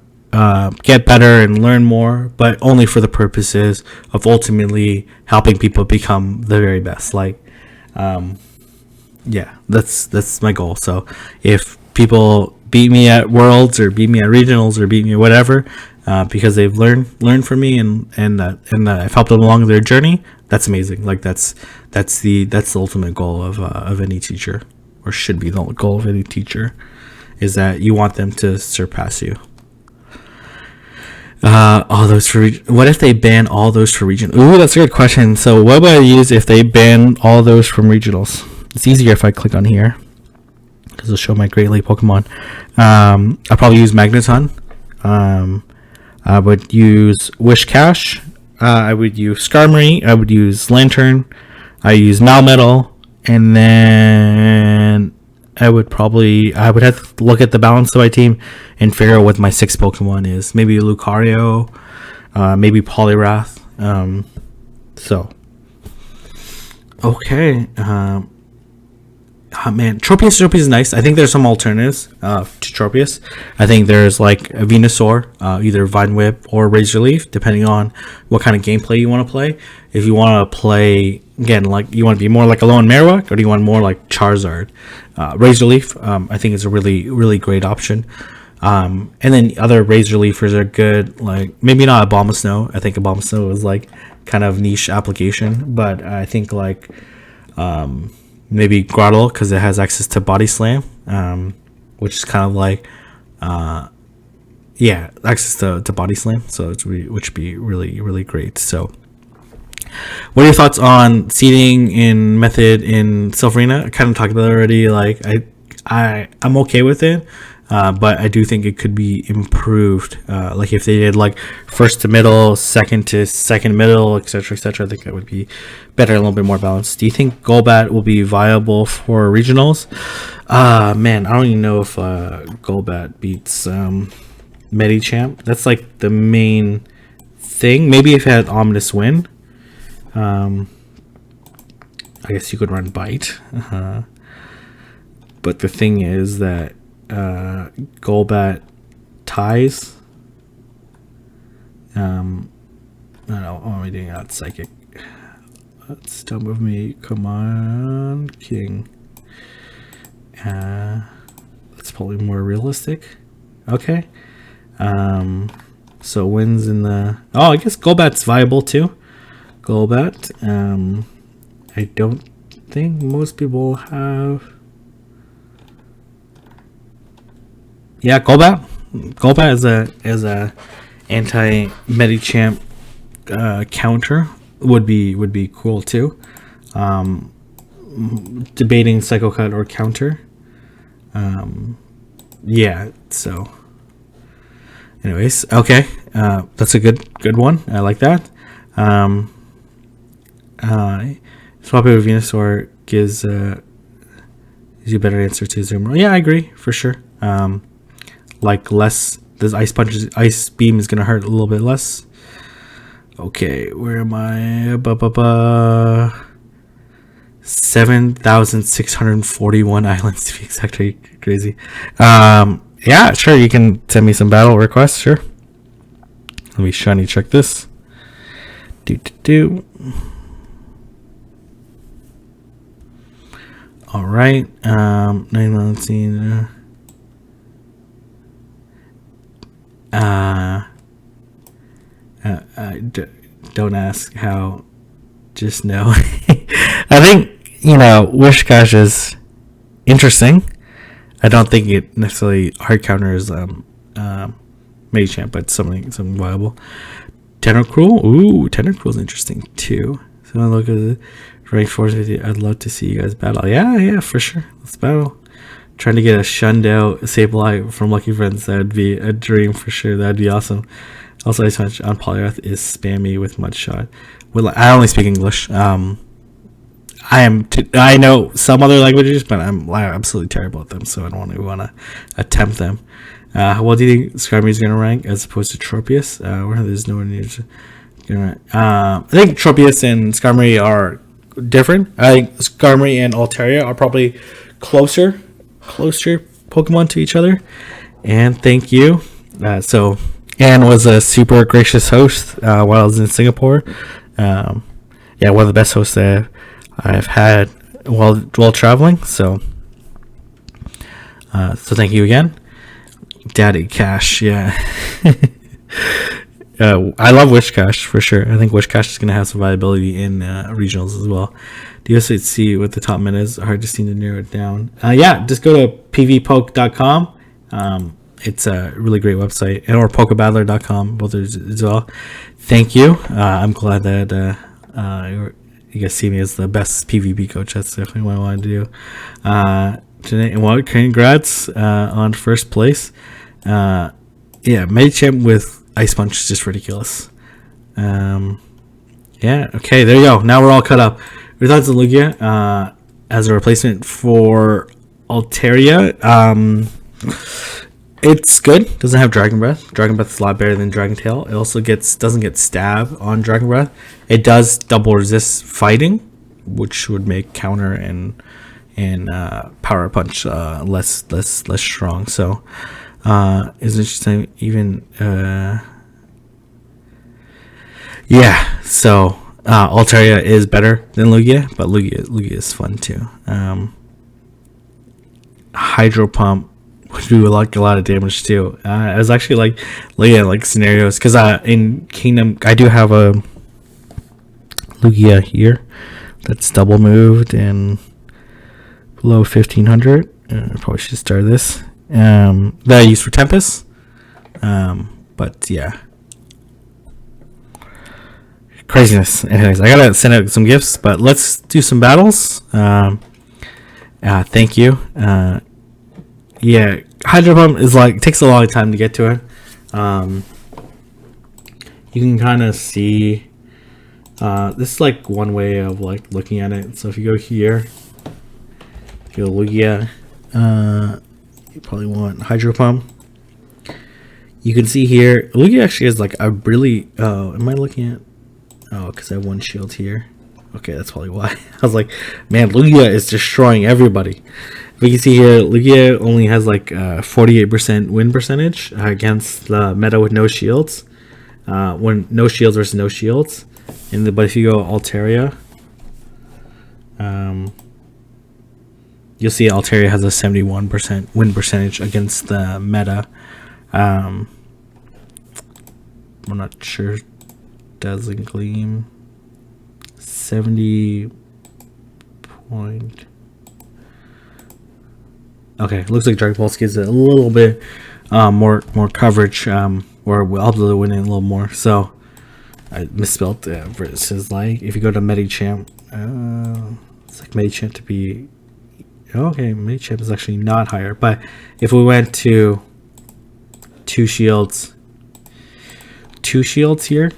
get better and learn more, but only for the purposes of ultimately helping people become the very best. Like, yeah, that's my goal. So if people beat me at worlds or beat me at regionals or beat me at whatever, because they've learned from me and I've helped them along their journey, that's amazing. Like that's the ultimate goal of any teacher, or should be the goal of any teacher, is that you want them to surpass you. All those for what if they ban all those for region? Ooh, that's a good question. So what would I use if they ban all those from regionals? It's easier if I click on here because it'll show my Great Lake Pokemon. I'll probably use Magneton. I would use Wish Cash. I would use Skarmory. I would use Lantern. I use Malmetal, and then I would have to look at the balance of my team and figure out what my 6 Pokemon is. Maybe Lucario, maybe Poliwrath. So, okay. Man, Tropius is nice. I think there's some alternatives to Tropius. I think there's like a Venusaur, either Vine Whip or Razor Leaf, depending on what kind of gameplay you want to play. If you want to play, again, like you want to be more like Alolan Marowak, or do you want more like Charizard? Razor Leaf, I think is a really, really great option. And then other Razor Leafers are good, like maybe not Abomasnow. I think Abomasnow is like kind of niche application, but I think like maybe Grottle, because it has access to Body Slam, which is kind of like access to Body Slam, so which would be really, really great. So what are your thoughts on seeding in method in Silverina? I kind of talked about it already. Like I'm okay with it, but I do think it could be improved. Like if they did like first to middle, second to second middle, etc., etc. I think that would be better, a little bit more balanced. Do you think Golbat will be viable for regionals? Man, I don't even know if Golbat beats Medicham. That's like the main thing. Maybe if it had Ominous Wind. I guess you could run Bite. But the thing is that Golbat ties. I don't know. What am I doing out? Psychic. Still move me. Come on, King. That's probably more realistic. Okay. So wins in the. Oh, I guess Golbat's viable too. Golbat. I don't think most people have. Yeah, Golbat. Golbat as a anti Medicham counter would be cool too. Debating Psycho Cut or counter. Yeah. So, anyways, okay. That's a good one. I like that. Swapping with Venusaur gives you a better answer to Zoom. Yeah, I agree for sure. Like less, this ice beam is gonna hurt a little bit less. Okay, where am I? 7,641 islands to be exactly crazy. Yeah, sure. You can send me some battle requests. Sure. Let me shiny check this. All right. 9 months. Don't ask how. Just know. I think Wish Cash is interesting. I don't think it necessarily hard counters Machamp, but something viable. Tentacruel, ooh, Tentacruel is interesting too. So I look at the rank 450. I'd love to see you guys battle. Yeah, for sure. Let's battle. Trying to get a shunned out Sableye from Lucky Friends. That'd be a dream for sure. That'd be awesome. Also, Ice Punch on Poliwrath is spammy with Mudshot. Well, I only speak English. I know some other languages, but I'm absolutely terrible at them, so I don't want to attempt them. What do you think Skarmory is going to rank as opposed to Tropius? There's no one near. I think Tropius and Skarmory are different. I think Skarmory and Altaria are probably closer Pokemon to each other. And thank you. So Anne was a super gracious host while I was in Singapore. One of the best hosts that I've had while traveling. So thank you again, Daddy Cash. Yeah. I love Wish Cash for sure. I think Wish Cash is going to have some viability in regionals as well. Do you guys see what the top meta is? Hard to seem to narrow it down. Just go to pvpoke.com. It's a really great website, or pokebattler.com, both as well. Thank you. I'm glad that you guys see me as the best PvP coach. That's definitely what I wanted to do today. And congrats on first place. Machamp with Ice Punch is just ridiculous. Okay, there you go. Now we're all cut up. We thought Lugia as a replacement for Altaria. It's good. Doesn't have Dragon Breath. Dragon Breath is a lot better than Dragon Tail. It also doesn't get stab on Dragon Breath. It does double resist fighting, which would make counter and power punch less strong. So it's interesting. Even So Altaria is better than Lugia, but Lugia is fun too. Hydro Pump would do a lot of damage too. I was actually like scenarios because in Kingdom I do have a Lugia here that's double moved and below 1500. I probably should start this. That I use for Tempest. But yeah, craziness. Anyways, I gotta send out some gifts, but let's do some battles. Thank you. Hydro Pump is takes a long time to get to it. You can kind of see this is one way of looking at it. So if you go here, go Lugia, you probably want Hydro Pump. You can see here Lugia actually has a really am I looking at because I have one shield here. Okay, that's probably why. I was like, man, Lugia is destroying everybody. We can see here, Lugia only has 48% win percentage against the meta with no shields. When no shields versus no shields. But if you go Altaria, you'll see Altaria has a 71% win percentage against the meta. I'm not sure. Dazzling Gleam. 70 point. Okay, looks like Dragon Ball gives it a little bit more coverage, or will help the win it a little more. So I misspelled versus if you go to Medicham, it's Medicham to be okay. Medicham is actually not higher, but if we went to two shields here,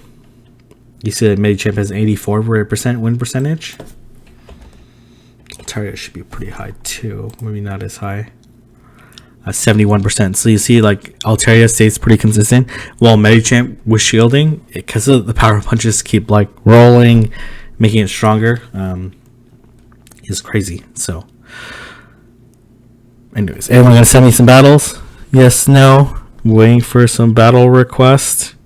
you see that Medicham has 84% win percentage. Altaria should be pretty high too, maybe not as high. 71%. So you see Altaria stays pretty consistent, while Medicham with shielding, because of the power punches keep rolling, making it stronger, is crazy. So anyways, anyone gonna send me some battles? Yes, no? Waiting for some battle requests.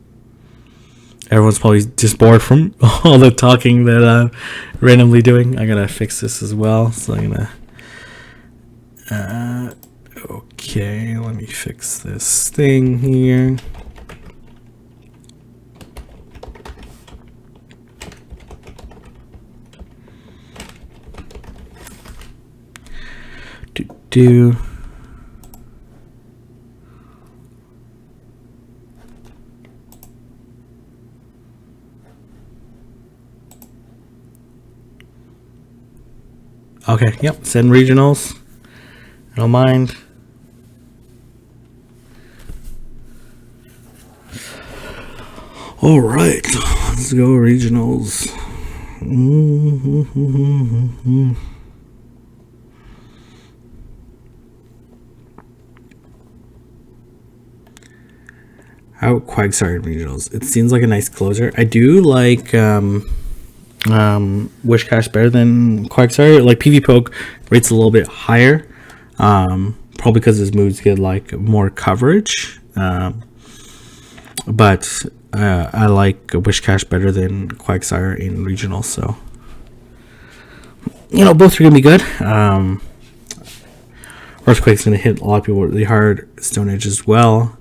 Everyone's probably just bored from all the talking that I'm randomly doing. I gotta fix this as well. So I'm gonna okay, let me fix this thing here. do. Okay, yep, send regionals. I don't mind. All right, let's go regionals. How Quagsire regionals? It seems like a nice closer. I do like Wishcash better than Quagsire. Like PvPoke rates a little bit higher, probably because his moves get like more coverage. But I like Wishcash better than Quagsire in regionals. So both are gonna be good. Earthquake's gonna hit a lot of people really hard. Stone Edge as well.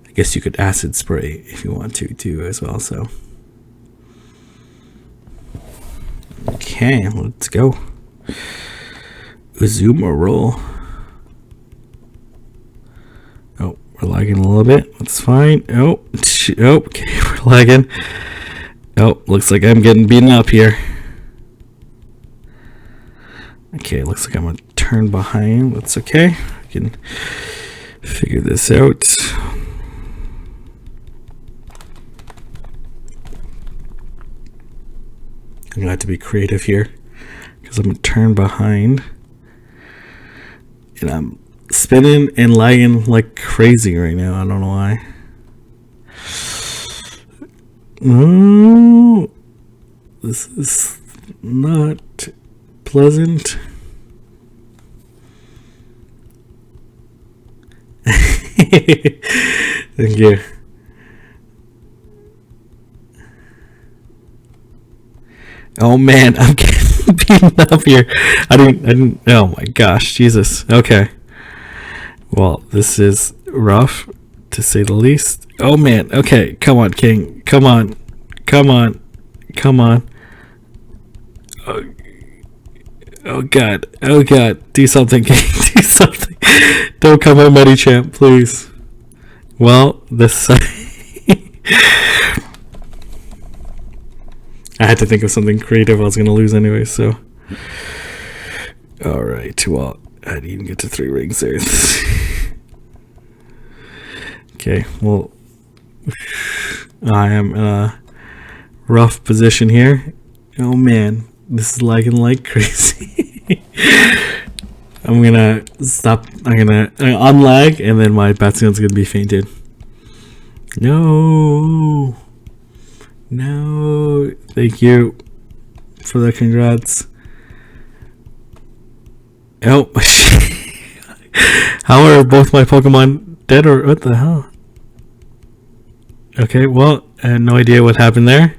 I guess you could acid spray if you want to too as well. So okay, let's go. Uzuma roll. Oh, we're lagging a little bit. That's fine. Oh, okay, we're lagging. Oh, looks like I'm getting beaten up here. Okay, looks like I'm gonna turn behind. That's okay. I can figure this out. I'm gonna have to be creative here because I'm gonna turn behind, and I'm spinning and lagging like crazy right now. I don't know why. Oh, this is not pleasant. Thank you. Oh man, I'm getting beaten up here. I didn't. Oh my gosh, Jesus. Okay. Well, this is rough, to say the least. Oh man. Okay, come on, King. Come on. Come on. Come on. Oh god. Oh god. Do something, King. Do something. Don't come on, Medichamp, please. Well, this. I had to think of something creative. I was going to lose anyway, so. Alright, well, I didn't even get to 3 rings there. Okay, well, I am in a rough position here. Oh man, this is lagging like crazy. I'm going to stop. I'm going to unlag, and then my Bastion's going to be fainted. No. No, thank you for the congrats. Oh, how are both my Pokemon dead, or what the hell? Okay, well, I had no idea what happened there.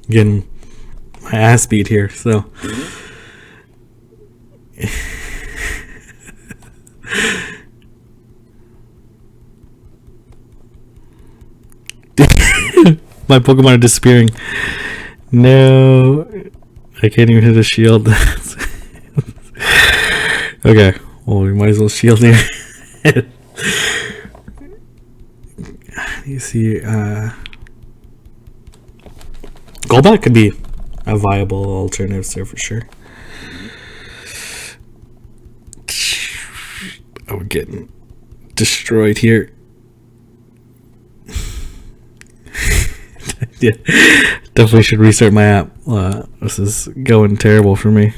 Getting my ass beat here, so. My Pokemon are disappearing. No, I can't even hit a shield. Okay, well, we might as well shield here. You see, Golbat could be a viable alternative there for sure. Oh, we're getting destroyed here. Yeah, definitely should restart my app. This is going terrible for me.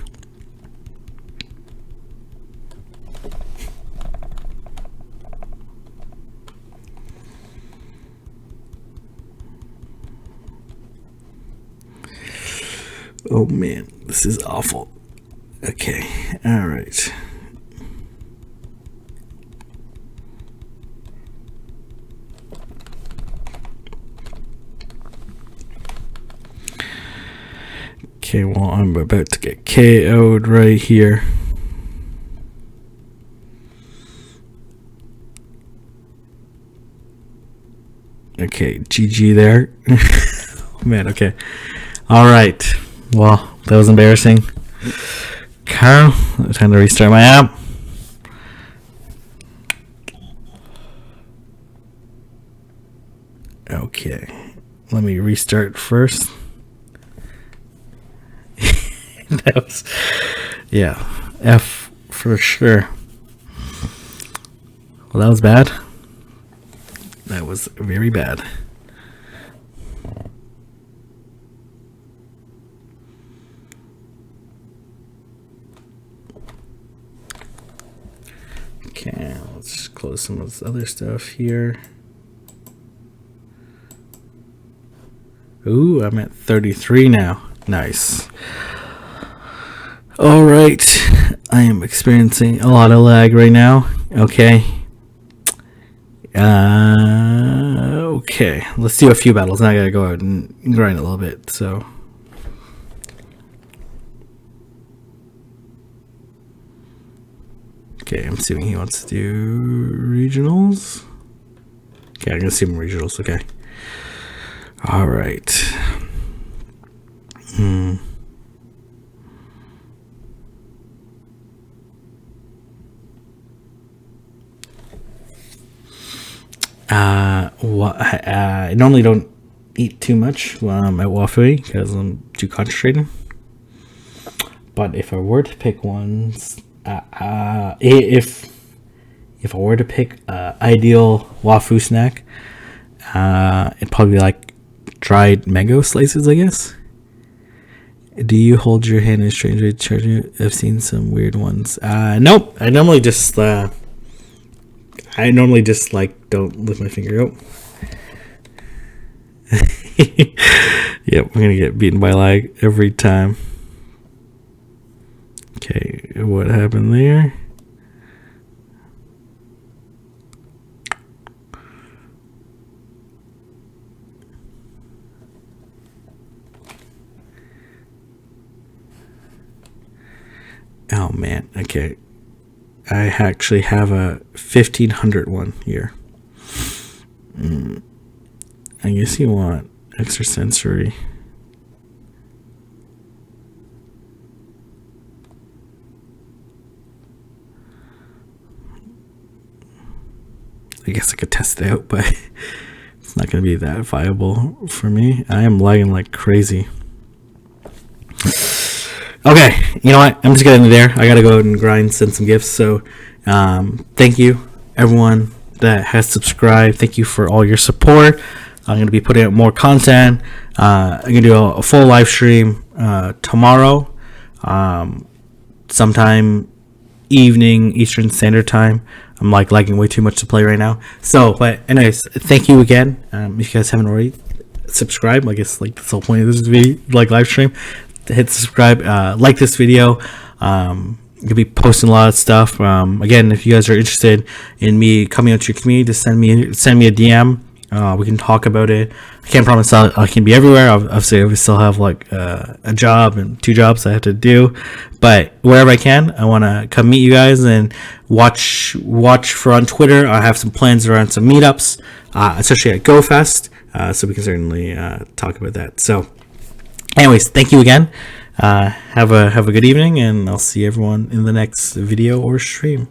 Oh man, this is awful. Okay, all right. Okay, well, I'm about to get KO'd right here. Okay, GG there. Oh, man, okay. All right. Well, that was embarrassing. Carl, time to restart my app. Okay. Let me restart first. That was, yeah, F for sure. Well, that was bad. That was very bad. Okay, let's close some of this other stuff here. Ooh, I'm at 33 now. Nice. All right, I am experiencing a lot of lag right now. Okay. Okay, let's do a few battles. Now I gotta go out and grind a little bit. So. Okay, I'm assuming he wants to do regionals. Okay, I'm gonna assume regionals. Okay. All right. I normally don't eat too much while I'm at Waffle because I'm too concentrated. But if I were to pick ones, if I were to pick ideal Wafu snack, it'd probably be like dried mango slices, I guess. Do you hold your hand in a strange way to charge you? I've seen some weird ones. Nope. I normally just like don't lift my finger out. Yep, I'm gonna get beaten by lag every time. Okay, what happened there? Oh man, okay. I actually have a 1500 one here. I guess you want extrasensory. I guess I could test it out, but it's not going to be that viable for me. I am lagging like crazy. Okay, you know what? I'm just getting there. I gotta go and grind, send some gifts. So, thank you, everyone that has subscribed. Thank you for all your support. I'm gonna be putting out more content. I'm gonna do a full live stream tomorrow, sometime evening Eastern Standard Time. I'm like lagging way too much to play right now. So, but anyways, thank you again. If you guys haven't already subscribed, I guess like that's the whole point of this video, like live stream. Hit subscribe, like this video. You'll be posting a lot of stuff. Again, if you guys are interested in me coming out to your community, just send me a DM. We can talk about it. I can't promise I can be everywhere. Obviously, I still have like a job and 2 jobs I have to do, but wherever I can, I want to come meet you guys and watch for on Twitter. I have some plans around some meetups, especially at GoFest, so we can certainly talk about that. So. Anyways, thank you again. Have a good evening, and I'll see everyone in the next video or stream.